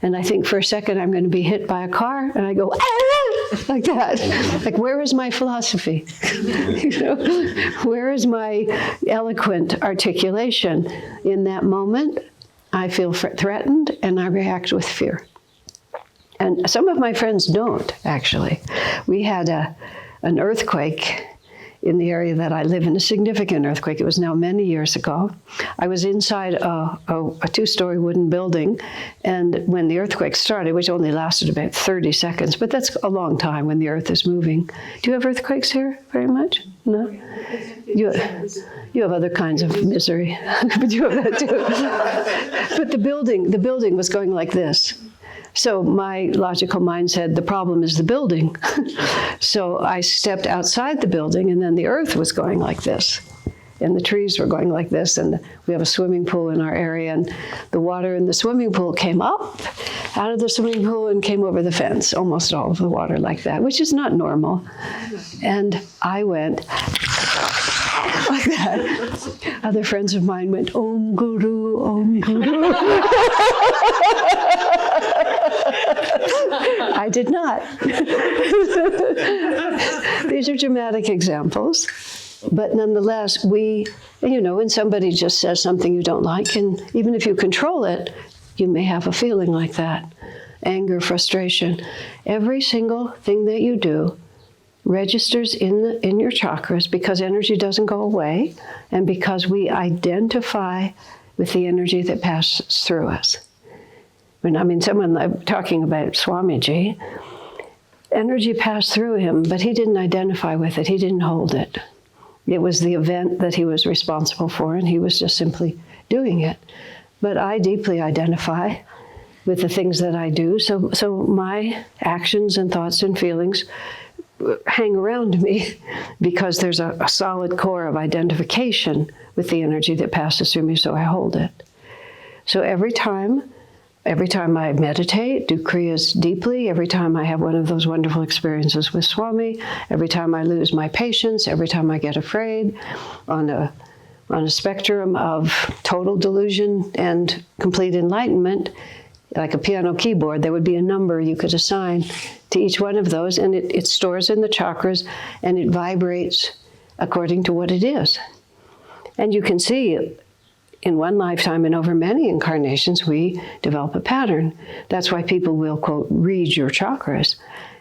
and I think for a second I'm going to be hit by a car, and I go, like that. Like, where is my philosophy? You know, where is my eloquent articulation? In that moment, I feel threatened, and I react with fear. And some of my friends don't, actually. We had an earthquake in the area that I live in, a significant earthquake. It was now many years ago. I was inside a two-story wooden building, and when the earthquake started, which only lasted about 30 seconds, but that's a long time when the earth is moving. Do you have earthquakes here very much? No? You have other kinds of misery, but you have that too. But the building was going like this. So my logical mind said, the problem is the building. So I stepped outside the building, and then the earth was going like this. And the trees were going like this, and we have a swimming pool in our area, and the water in the swimming pool came up out of the swimming pool and came over the fence, almost all of the water like that, which is not normal. And I went like that. Other friends of mine went, Om Guru, Om Guru. I did not. These are dramatic examples. But nonetheless, when somebody just says something you don't like, and even if you control it, you may have a feeling like that. Anger, frustration. Every single thing that you do registers in your chakras, because energy doesn't go away, and because we identify with the energy that passes through us. I'm talking about Swamiji, energy passed through him, but he didn't identify with it. He didn't hold it. It was the event that he was responsible for, and he was just simply doing it. But I deeply identify with the things that I do, so my actions and thoughts and feelings hang around me because there's a solid core of identification with the energy that passes through me, so I hold it. So every time I meditate, do Kriyas deeply, every time I have one of those wonderful experiences with Swami, every time I lose my patience, every time I get afraid, on a spectrum of total delusion and complete enlightenment, like a piano keyboard, there would be a number you could assign to each one of those, and it stores in the chakras, and it vibrates according to what it is. And you can see in one lifetime and over many incarnations, we develop a pattern. That's why people will, quote, read your chakras.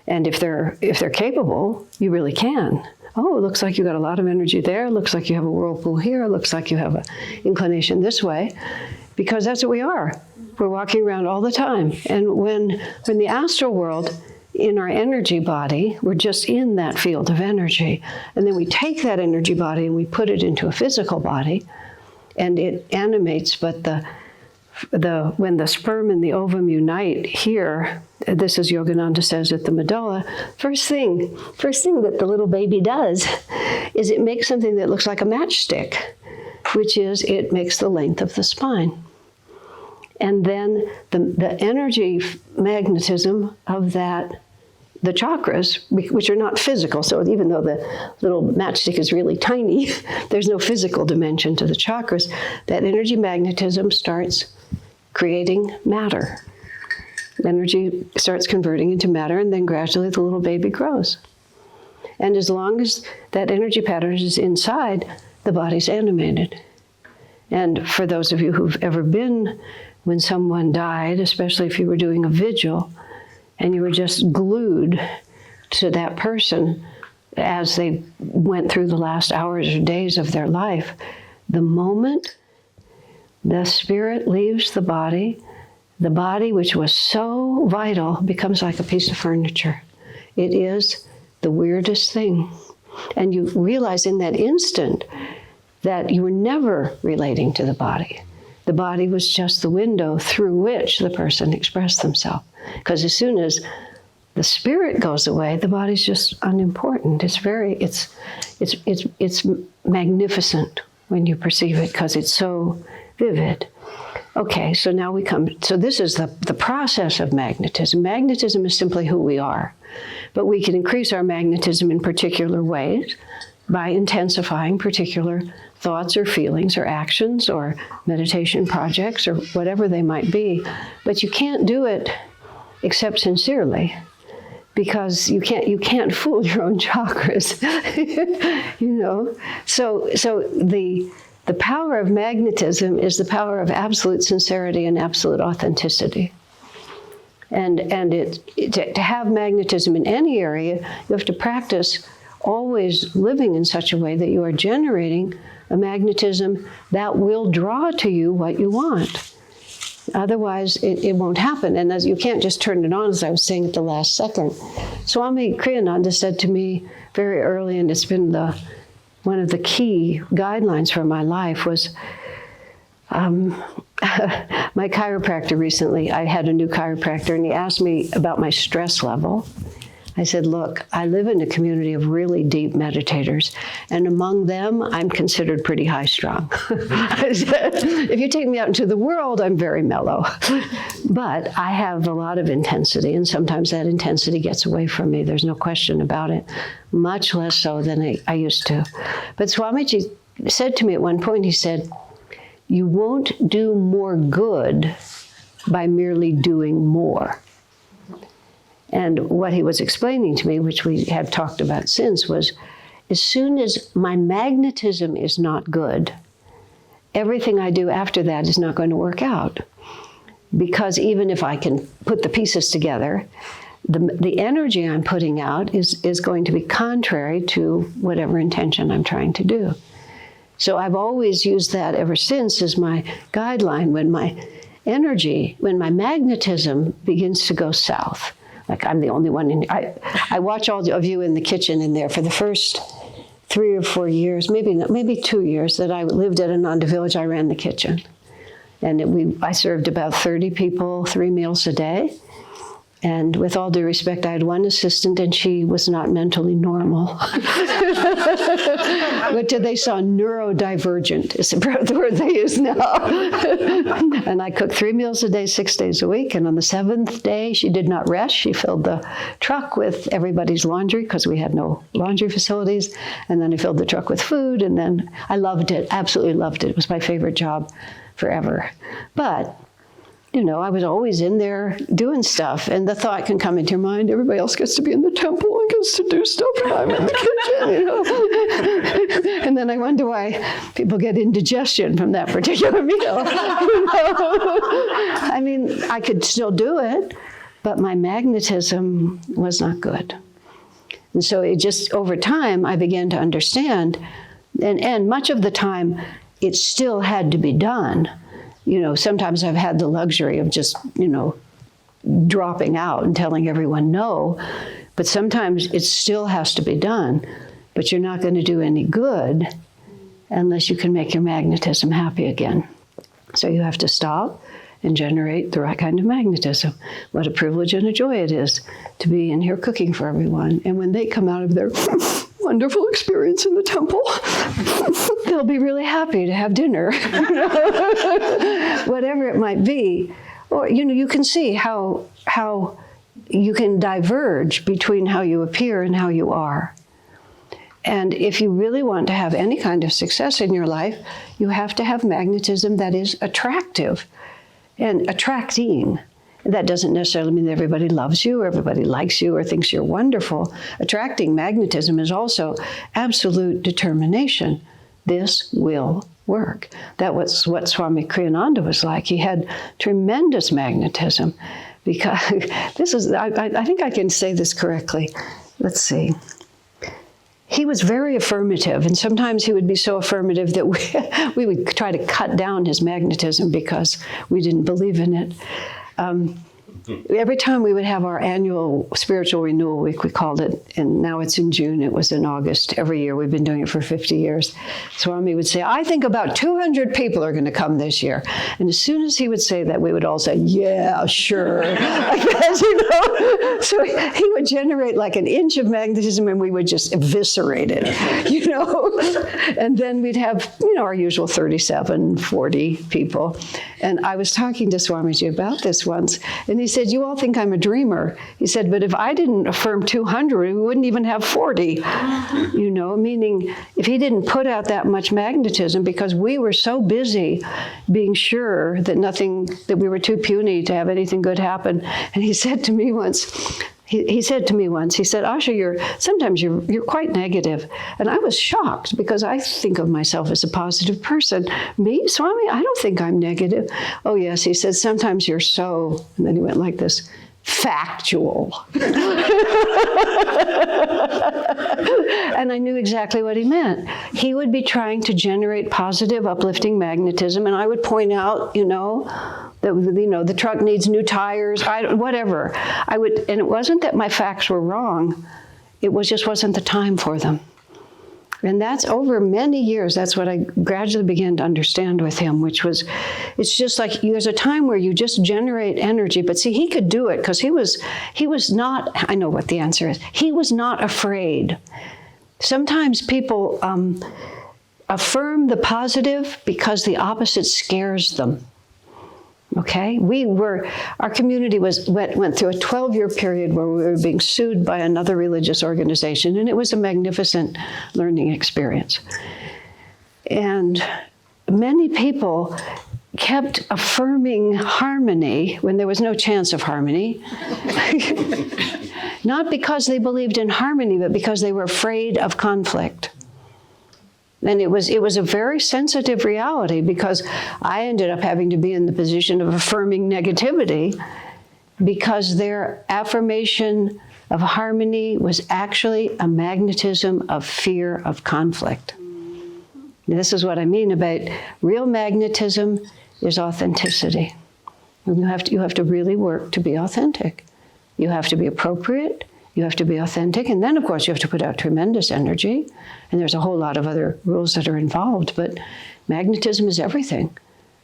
And if they're capable, you really can. Oh, it looks like you got a lot of energy there. It looks like you have a whirlpool here. It looks like you have an inclination this way. Because that's what we are. We're walking around all the time. And when the astral world, in our energy body, we're just in that field of energy. And then we take that energy body and we put it into a physical body, and it animates. But when the sperm and the ovum unite here, this is Yogananda says at the medulla, first thing that the little baby does is it makes something that looks like a matchstick, which is it makes the length of the spine. And then the energy magnetism of that, the chakras, which are not physical, so even though the little matchstick is really tiny, there's no physical dimension to the chakras, that energy magnetism starts creating matter. Energy starts converting into matter, and then gradually the little baby grows. And as long as that energy pattern is inside, the body's animated. And for those of you who've ever been when someone died, especially if you were doing a vigil, and you were just glued to that person as they went through the last hours or days of their life, the moment the spirit leaves the body, which was so vital, becomes like a piece of furniture. It is the weirdest thing. And you realize in that instant that you were never relating to the body. The body was just the window through which the person expressed themselves. Because as soon as the spirit goes away, the body's just unimportant. It's magnificent when you perceive it, because it's so vivid. Okay, so now so this is the process of magnetism. Magnetism is simply who we are. But we can increase our magnetism in particular ways by intensifying particular thoughts or feelings or actions or meditation projects or whatever they might be. But you can't do it except sincerely, because you can't fool your own chakras. So the power of magnetism is the power of absolute sincerity and absolute authenticity. And to have magnetism in any area, you have to practice always living in such a way that you are generating a magnetism that will draw to you what you want. Otherwise, it won't happen. And as you can't just turn it on, as I was saying at the last second. Swami Kriyananda said to me very early, and it's been one of the key guidelines for my life, was my chiropractor recently. I had a new chiropractor, and he asked me about my stress level. I said, look, I live in a community of really deep meditators, and among them, I'm considered pretty high-strung. I said, if you take me out into the world, I'm very mellow. But I have a lot of intensity, and sometimes that intensity gets away from me. There's no question about it, much less so than I used to. But Swamiji said to me at one point, he said, you won't do more good by merely doing more. And what he was explaining to me, which we have talked about since, was as soon as my magnetism is not good, everything I do after that is not going to work out. Because even if I can put the pieces together, the energy I'm putting out is going to be contrary to whatever intention I'm trying to do. So I've always used that ever since as my guideline. When my magnetism begins to go south, like I'm the only one I watch all of you in the kitchen in there for the first 3 or 4 years, maybe 2 years that I lived at Ananda Village. I ran the kitchen, and I served about 30 people 3 meals a day. And with all due respect, I had one assistant, and she was not mentally normal. But they saw neurodivergent is the word they use now. And I cooked 3 meals a day, 6 days a week. And on the 7th day, she did not rest. She filled the truck with everybody's laundry, because we had no laundry facilities. And then I filled the truck with food. And then I loved it, absolutely loved it. It was my favorite job forever. But you know, I was always in there doing stuff, and the thought can come into your mind, everybody else gets to be in the temple and gets to do stuff, and I'm in the kitchen, you know. And then I wonder why people get indigestion from that particular meal. You know? I mean, I could still do it, but my magnetism was not good. And so it just, over time, I began to understand, and much of the time, it still had to be done. You know, sometimes I've had the luxury of just, you know, dropping out and telling everyone no, but sometimes it still has to be done. But you're not going to do any good unless you can make your magnetism happy again. So you have to stop and generate the right kind of magnetism. What a privilege and a joy it is to be in here cooking for everyone. And when they come out of their wonderful experience in the temple, they'll be really happy to have dinner. Whatever it might be. Or, you know, you can see how you can diverge between how you appear and how you are. And if you really want to have any kind of success in your life, you have to have magnetism that is attractive and attracting. That doesn't necessarily mean that everybody loves you or everybody likes you or thinks you're wonderful. Attracting magnetism is also absolute determination. This will work. That was what Swami Kriyananda was like. He had tremendous magnetism because this is, I think I can say this correctly. Let's see. He was very affirmative, and sometimes he would be so affirmative that we would try to cut down his magnetism because we didn't believe in it. Every time we would have our annual spiritual renewal week, we called it, and now it's in June, it was in August. Every year, we've been doing it for 50 years. Swami would say, I think about 200 people are going to come this year. And as soon as he would say that, we would all say, yeah, sure. Like that, you know? So he would generate like an inch of magnetism, and we would just eviscerate it, you know? And then we'd have, you know, our usual 37, 40 people. And I was talking to Swamiji about this once, and he said, you all think I'm a dreamer. He said, but if I didn't affirm 200, we wouldn't even have 40. You know, meaning if he didn't put out that much magnetism, because we were so busy being sure that that we were too puny to have anything good happen. And he said to me once, he said, Asha, sometimes you're quite negative. And I was shocked because I think of myself as a positive person. Me, Swami, I don't think I'm negative. Oh yes, he said, sometimes you're so, and then he went like this, factual. And I knew exactly what he meant. He would be trying to generate positive, uplifting magnetism, and I would point out, you know, that, you know, the truck needs new tires, whatever. And it wasn't that my facts were wrong. It just wasn't the time for them. And that's over many years. That's what I gradually began to understand with him, which was, it's just like there's a time where you just generate energy. But see, he could do it because he was not, I know what the answer is. He was not afraid. Sometimes people affirm the positive because the opposite scares them. Okay, our community went through a 12-year period where we were being sued by another religious organization, and it was a magnificent learning experience. And many people kept affirming harmony when there was no chance of harmony, not because they believed in harmony, but because they were afraid of conflict. And it was a very sensitive reality because I ended up having to be in the position of affirming negativity because their affirmation of harmony was actually a magnetism of fear of conflict. This is what I mean about real magnetism is authenticity. You have to really work to be authentic. You have to be appropriate. You have to be authentic. And then, of course, you have to put out tremendous energy. And there's a whole lot of other rules that are involved. But magnetism is everything.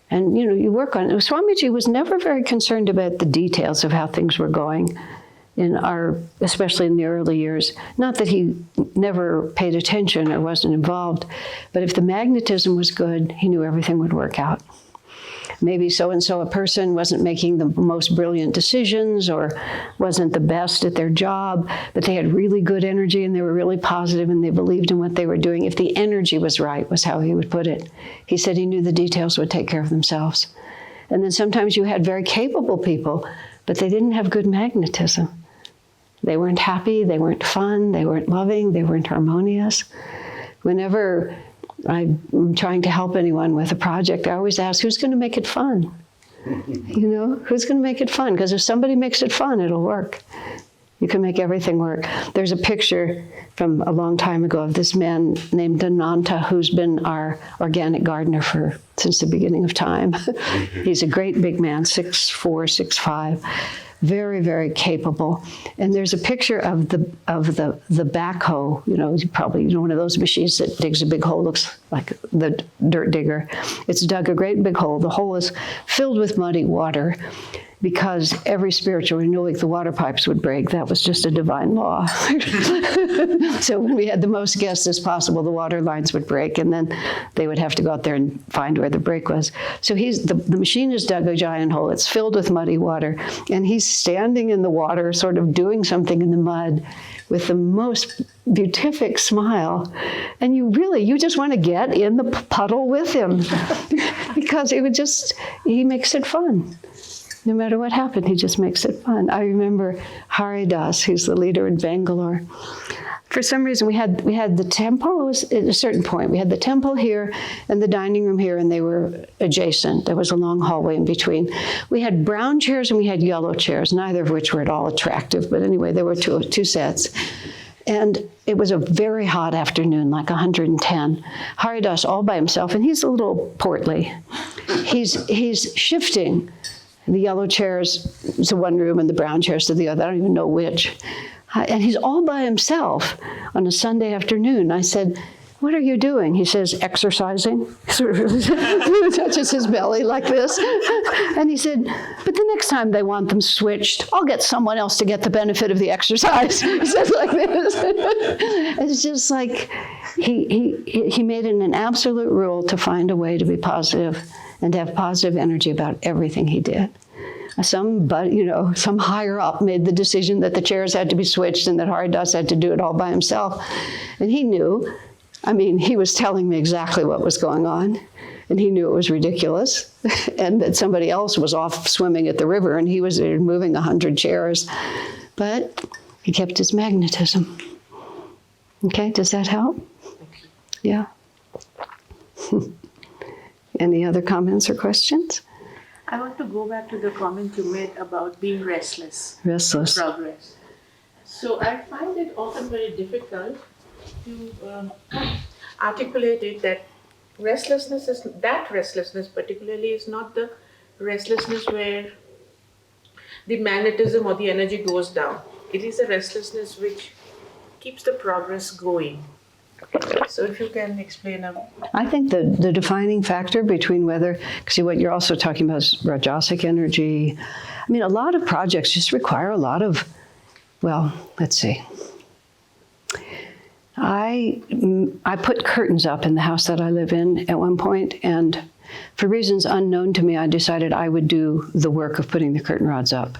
And, you know, you work on it. Swamiji was never very concerned about the details of how things were going especially in the early years. Not that he never paid attention or wasn't involved. But if the magnetism was good, he knew everything would work out. Maybe so-and-so a person wasn't making the most brilliant decisions or wasn't the best at their job, but they had really good energy and they were really positive and they believed in what they were doing. If the energy was right, was how he would put it. He said he knew the details would take care of themselves. And then sometimes you had very capable people, but they didn't have good magnetism. They weren't happy, they weren't fun, they weren't loving, they weren't harmonious. Whenever I'm trying to help anyone with a project, I always ask, who's going to make it fun? You know, who's going to make it fun? Because if somebody makes it fun, it'll work. You can make everything work. There's a picture from a long time ago of this man named Ananda, who's been our organic gardener since the beginning of time. He's a great big man, 6'4", 6'5", very, very capable. And there's a picture of the backhoe. You know, probably one of those machines that digs a big hole, looks like the dirt digger. It's dug a great big hole. The hole is filled with muddy water, because every spiritual renewal, the water pipes would break. That was just a divine law. So when we had the most guests as possible, the water lines would break, and then they would have to go out there and find where the break was. So the machine has dug a giant hole. It's filled with muddy water, and he's standing in the water, sort of doing something in the mud, with the most beatific smile. And you just want to get in the puddle with him, because he makes it fun. No matter what happened, he just makes it fun. I remember Haridas, who's the leader in Bangalore. For some reason, we had the temple. It was at a certain point. We had the temple here and the dining room here, and they were adjacent. There was a long hallway in between. We had brown chairs and we had yellow chairs, neither of which were at all attractive. But anyway, there were two sets. And it was a very hot afternoon, like 110. Haridas all by himself, and he's a little portly. He's shifting the yellow chairs to one room and the brown chairs to the other. I don't even know which. And he's all by himself on a Sunday afternoon. I said, "What are you doing?" He says, "Exercising." Sort of touches his belly like this. And he said, "But the next time they want them switched, I'll get someone else to get the benefit of the exercise." He says like this. It's just like he made it an absolute rule to find a way to be positive and to have positive energy about everything he did. Some higher up made the decision that the chairs had to be switched and that Haridas had to do it all by himself. And he knew, he was telling me exactly what was going on. And he knew it was ridiculous and that somebody else was off swimming at the river and he was moving 100 chairs. But he kept his magnetism. Okay, does that help? Yeah. Any other comments or questions? I want to go back to the comment you made about being restless. Restless. Progress. So I find it often very difficult to articulate it that restlessness particularly is not the restlessness where the magnetism or the energy goes down. It is a restlessness which keeps the progress going. So if you can explain. I think the defining factor between whether, see what you're also talking about is rajasic energy. A lot of projects just require a lot of, let's see. I put curtains up in the house that I live in at one point, and for reasons unknown to me, I decided I would do the work of putting the curtain rods up.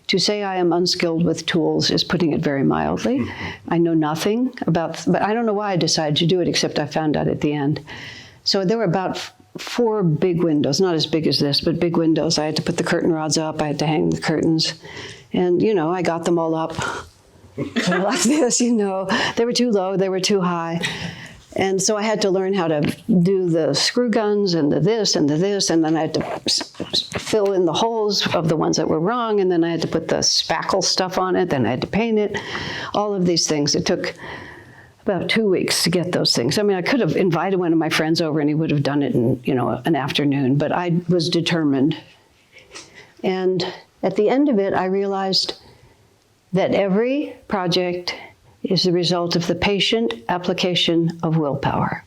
To say I am unskilled with tools is putting it very mildly. I know nothing about, but I don't know why I decided to do it, except I found out at the end. So there were about 4 big windows, not as big as this, but big windows. I had to put the curtain rods up, I had to hang the curtains. And, I got them all up like this, They were too low, they were too high. And so I had to learn how to do the screw guns and the this and the this, and then I had to fill in the holes of the ones that were wrong, and then I had to put the spackle stuff on it, then I had to paint it, all of these things. It took about 2 weeks to get those things. I could have invited one of my friends over and he would have done it in, an afternoon, but I was determined. And at the end of it, I realized that every project is the result of the patient application of willpower.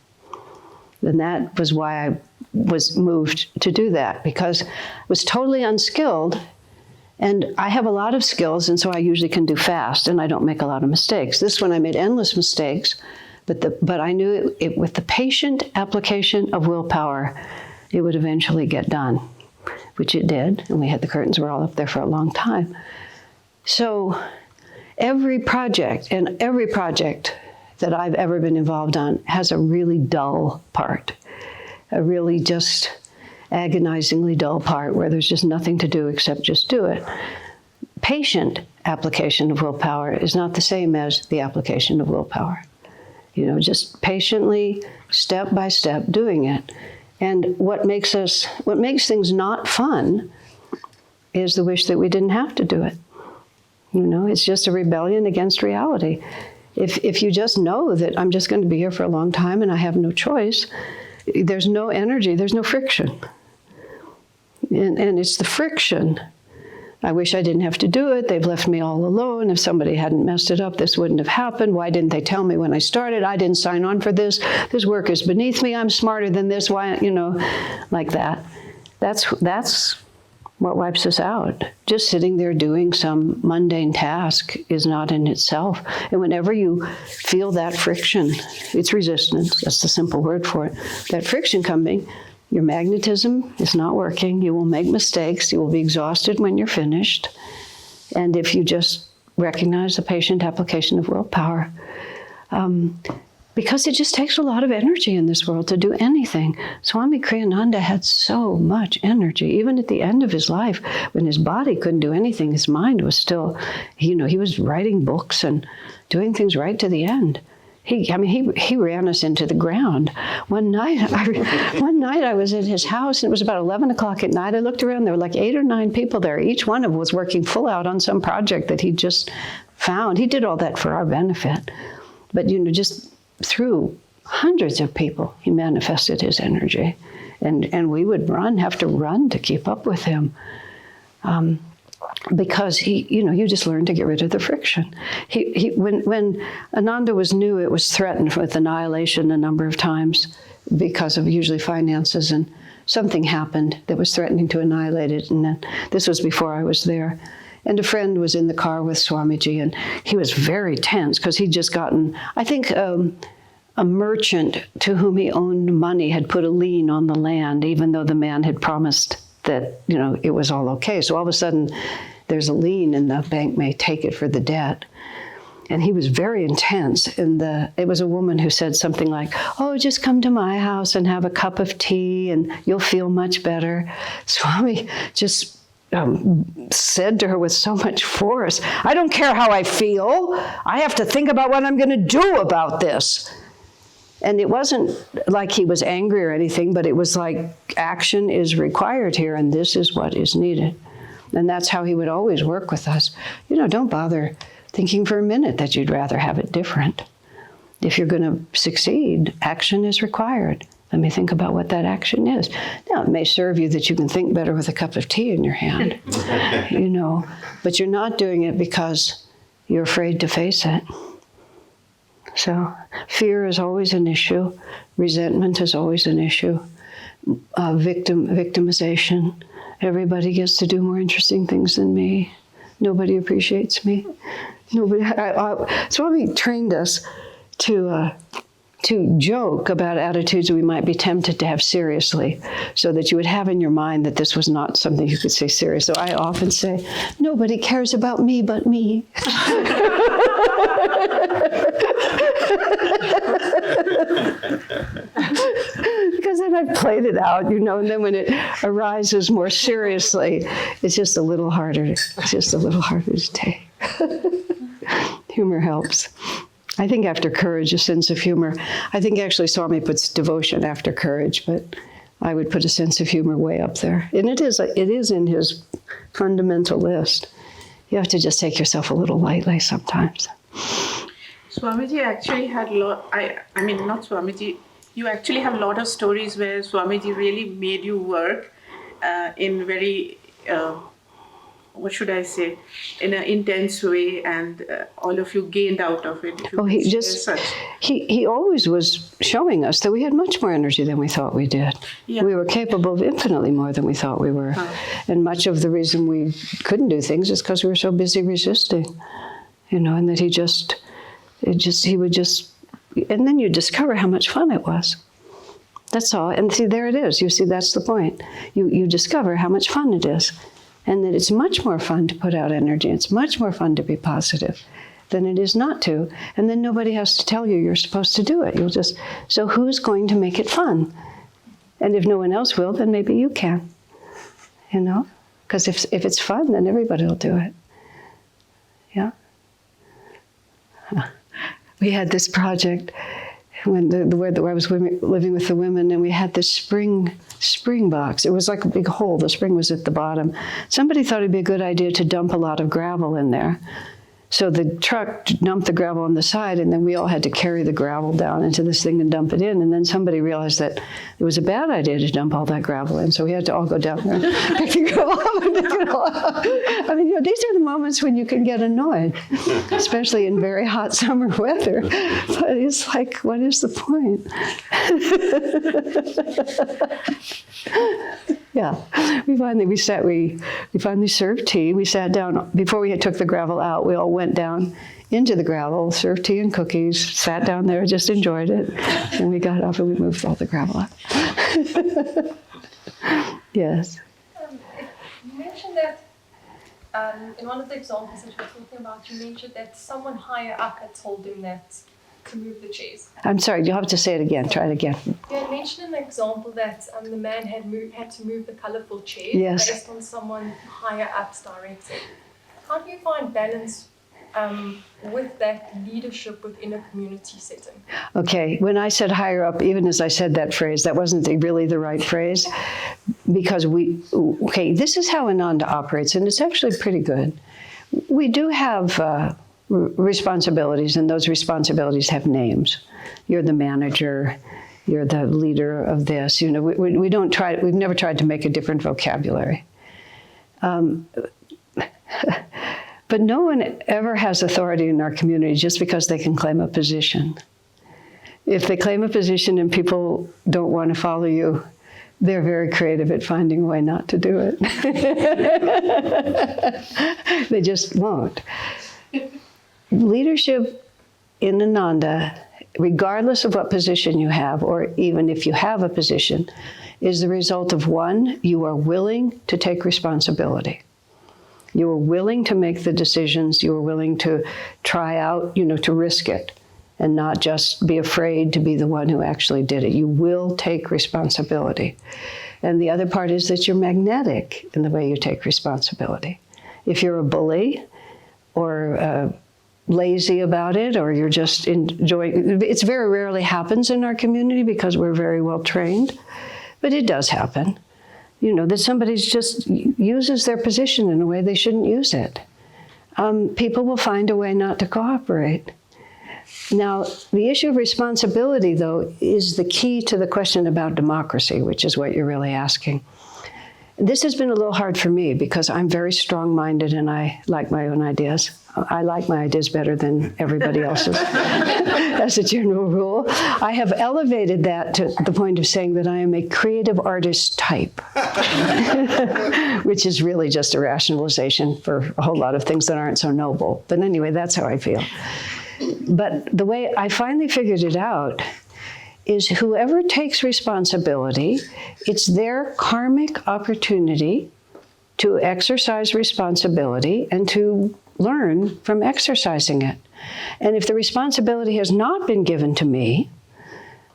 And that was why I was moved to do that, because I was totally unskilled, and I have a lot of skills, and so I usually can do fast, and I don't make a lot of mistakes. This one I made endless mistakes, but I knew it with the patient application of willpower, it would eventually get done, which it did, and we had the curtains were all up there for a long time. So every project that I've ever been involved on has a really dull part, a really just agonizingly dull part where there's just nothing to do except just do it. Patient application of willpower is not the same as the application of willpower. You know, just patiently, step by step, doing it. And what makes things not fun is the wish that we didn't have to do it. You know, it's just a rebellion against reality. If you just know that I'm just going to be here for a long time and I have no choice, there's no energy, there's no friction. And it's the friction. I wish I didn't have to do it. They've left me all alone. If somebody hadn't messed it up, this wouldn't have happened. Why didn't they tell me when I started? I didn't sign on for this. This work is beneath me. I'm smarter than this. Why, you know, like that. That's what wipes us out. Just sitting there doing some mundane task is not in itself. And whenever you feel that friction, it's resistance. That's the simple word for it. That friction coming, your magnetism is not working. You will make mistakes. You will be exhausted when you're finished. And if you just recognize the patient application of willpower, because it just takes a lot of energy in this world to do anything. Swami Kriyananda had so much energy, even at the end of his life, when his body couldn't do anything, his mind was still, you know, he was writing books and doing things right to the end. He ran us into the ground. One night I was at his house, and it was about 11 o'clock at night. I looked around, there were like 8 or 9 people there. Each one of them was working full out on some project that he just found. He did all that for our benefit. But, you know, just through hundreds of people, he manifested his energy. And we would have to run to keep up with him. Because he, you know, you just learn to get rid of the friction. When Ananda was new, it was threatened with annihilation a number of times because of usually finances, and something happened that was threatening to annihilate it. And then, this was before I was there. And a friend was in the car with Swamiji, and he was very tense because he'd just gotten, I think, a merchant to whom he owed money had put a lien on the land, even though the man had promised that, you know, it was all okay. So all of a sudden, there's a lien and the bank may take it for the debt. And he was very intense. And it was a woman who said something like, oh, just come to my house and have a cup of tea and you'll feel much better. Swami just said to her with so much force, I don't care how I feel. I have to think about what I'm going to do about this. And it wasn't like he was angry or anything, but it was like action is required here, and this is what is needed. And that's how he would always work with us. You know, don't bother thinking for a minute that you'd rather have it different. If you're going to succeed, action is required. Let me think about what that action is. Now, it may serve you that you can think better with a cup of tea in your hand, you know, but you're not doing it because you're afraid to face it. So fear is always an issue. Resentment is always an issue. Victimization. Everybody gets to do more interesting things than me. Nobody appreciates me. Swami trained us to joke about attitudes we might be tempted to have seriously, so that you would have in your mind that this was not something you could say serious. So I often say, nobody cares about me but me. Because then I've played it out, you know, and then when it arises more seriously, it's just a little harder to take. Humor helps. I think after courage, a sense of humor. I think actually Swami puts devotion after courage, but I would put a sense of humor way up there. And it is in his fundamental list. You have to just take yourself a little lightly sometimes. Swamiji actually had not Swamiji, you actually have a lot of stories where Swamiji really made you work in very, what should I say, in an intense way, and all of you gained out of it. He always was showing us that we had much more energy than we thought we did. Yeah. We were capable of infinitely more than we thought we were. And much of the reason we couldn't do things is because we were so busy resisting, you know, and that he would just, and then you discover how much fun it was. That's all. And see, there it is. You see, that's the point. You discover how much fun it is. And that it's much more fun to put out energy. It's much more fun to be positive than it is not to. And then nobody has to tell you you're supposed to do it. So who's going to make it fun? And if no one else will, then maybe you can, you know? Because if it's fun, then everybody will do it. Yeah? We had this project when where I was living with the women, and we had this spring box. It was like a big hole. The spring was at the bottom. Somebody thought it'd be a good idea to dump a lot of gravel in there. So the truck dumped the gravel on the side, and then we all had to carry the gravel down into this thing and dump it in. And then somebody realized that it was a bad idea to dump all that gravel in, so we had to all go down there and pick the gravel up and pick it all up. I mean, you know, these are the moments when you can get annoyed, especially in very hot summer weather. But it's like, what is the point? Yeah, we finally served tea. We sat down before we took the gravel out. We all went down into the gravel, served tea and cookies, sat down there, just enjoyed it, and we got up and we moved all the gravel out. Yes. You mentioned that in one of the examples that you were talking about, you mentioned that someone higher up had told him that to move the chairs. I'm sorry, you'll have to say it again. Try it again. You had mentioned in the example that the man had to move the colourful chairs based on someone higher up's directive. How do you find balance with that leadership within a community setting? Okay, when I said higher up, even as I said that phrase, that wasn't really the right phrase, because this is how Ananda operates, and it's actually pretty good. We do have responsibilities, and those responsibilities have names. You're the manager, you're the leader of this. You know, we've never tried to make a different vocabulary. But no one ever has authority in our community just because they can claim a position. If they claim a position and people don't want to follow you, they're very creative at finding a way not to do it. They just won't. Leadership in Ananda, regardless of what position you have, or even if you have a position, is the result of one, you are willing to take responsibility. You are willing to make the decisions. You are willing to try out, to risk it and not just be afraid to be the one who actually did it. You will take responsibility. And the other part is that you're magnetic in the way you take responsibility. If you're a bully or lazy about it, or you're just enjoying, it very rarely happens in our community because we're very well trained, but it does happen. That somebody just uses their position in a way they shouldn't use it. People will find a way not to cooperate. Now, the issue of responsibility, though, is the key to the question about democracy, which is what you're really asking. This has been a little hard for me because I'm very strong-minded and I like my own ideas. I like my ideas better than everybody else's, as a general rule. I have elevated that to the point of saying that I am a creative artist type, which is really just a rationalization for a whole lot of things that aren't so noble. But anyway, that's how I feel. But the way I finally figured it out is whoever takes responsibility, it's their karmic opportunity to exercise responsibility and to learn from exercising it. And if the responsibility has not been given to me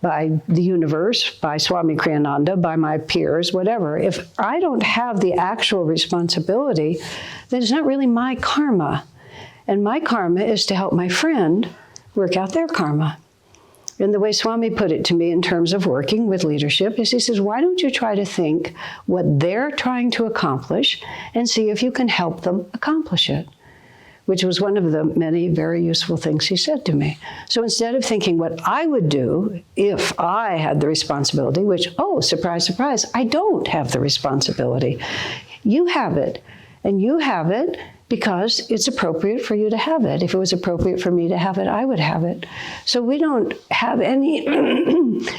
by the universe, by Swami Kriyananda, by my peers, whatever, if I don't have the actual responsibility, then it's not really my karma. And my karma is to help my friend work out their karma. And the way Swami put it to me in terms of working with leadership is he says, why don't you try to think what they're trying to accomplish and see if you can help them accomplish it, which was one of the many very useful things he said to me. So instead of thinking what I would do if I had the responsibility, which, oh, surprise, surprise, I don't have the responsibility. You have it, and you have it because it's appropriate for you to have it. If it was appropriate for me to have it, I would have it. So we don't have any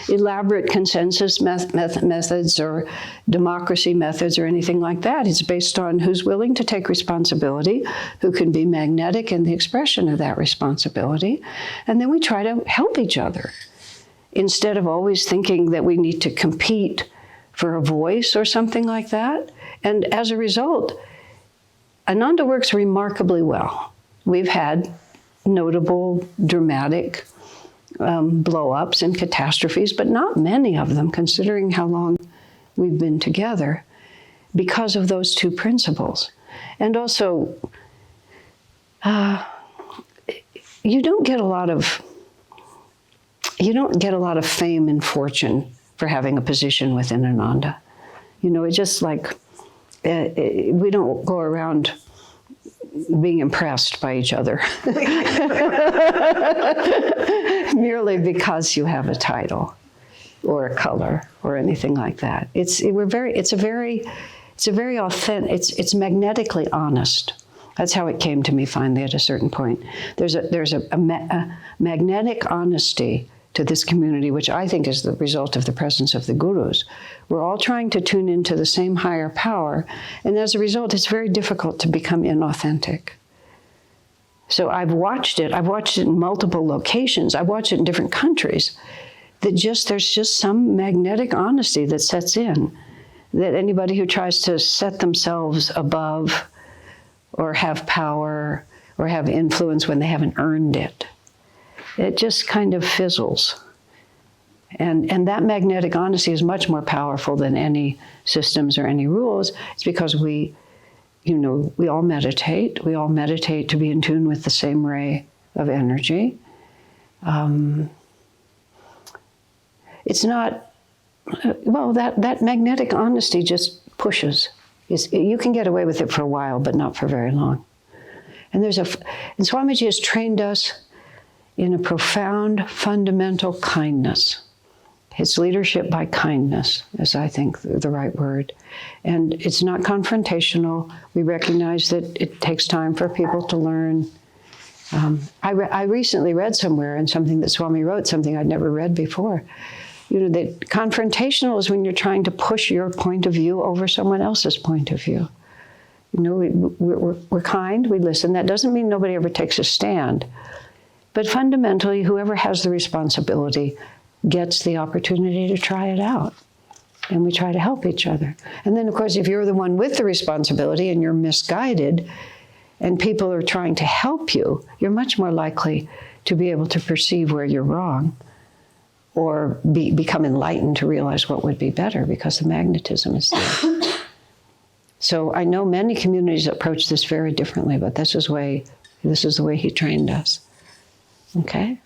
elaborate consensus methods or democracy methods or anything like that. It's based on who's willing to take responsibility, who can be magnetic in the expression of that responsibility, and then we try to help each other instead of always thinking that we need to compete for a voice or something like that. And as a result, Ananda works remarkably well. We've had notable, dramatic blow-ups and catastrophes, but not many of them, considering how long we've been together, because of those two principles. And also, you don't get a lot of fame and fortune for having a position within Ananda. You know, it's just like, we don't go around being impressed by each other merely because you have a title or a color or anything like that. It's a very authentic, it's magnetically honest. That's how it came to me finally at a certain point. There's a magnetic honesty to this community, which I think is the result of the presence of the gurus. We're all trying to tune into the same higher power, and as a result, it's very difficult to become inauthentic. So I've watched it in multiple locations, I've watched it in different countries, that there's just some magnetic honesty that sets in, that anybody who tries to set themselves above or have power or have influence when they haven't earned it, it just kind of fizzles. And that magnetic honesty is much more powerful than any systems or any rules. It's because we all meditate. We all meditate to be in tune with the same ray of energy. It's not, that magnetic honesty just pushes. You can get away with it for a while, but not for very long. And Swamiji has trained us in a profound, fundamental kindness. His leadership by kindness is, I think, the right word. And it's not confrontational. We recognize that it takes time for people to learn. I recently read somewhere, and something that Swami wrote, something I'd never read before, that confrontational is when you're trying to push your point of view over someone else's point of view. We're kind, we listen. That doesn't mean nobody ever takes a stand. But fundamentally, whoever has the responsibility gets the opportunity to try it out. And we try to help each other. And then, of course, if you're the one with the responsibility and you're misguided and people are trying to help you, you're much more likely to be able to perceive where you're wrong or become enlightened to realize what would be better, because the magnetism is there. So I know many communities approach this very differently, but this is the way he trained us. Okay?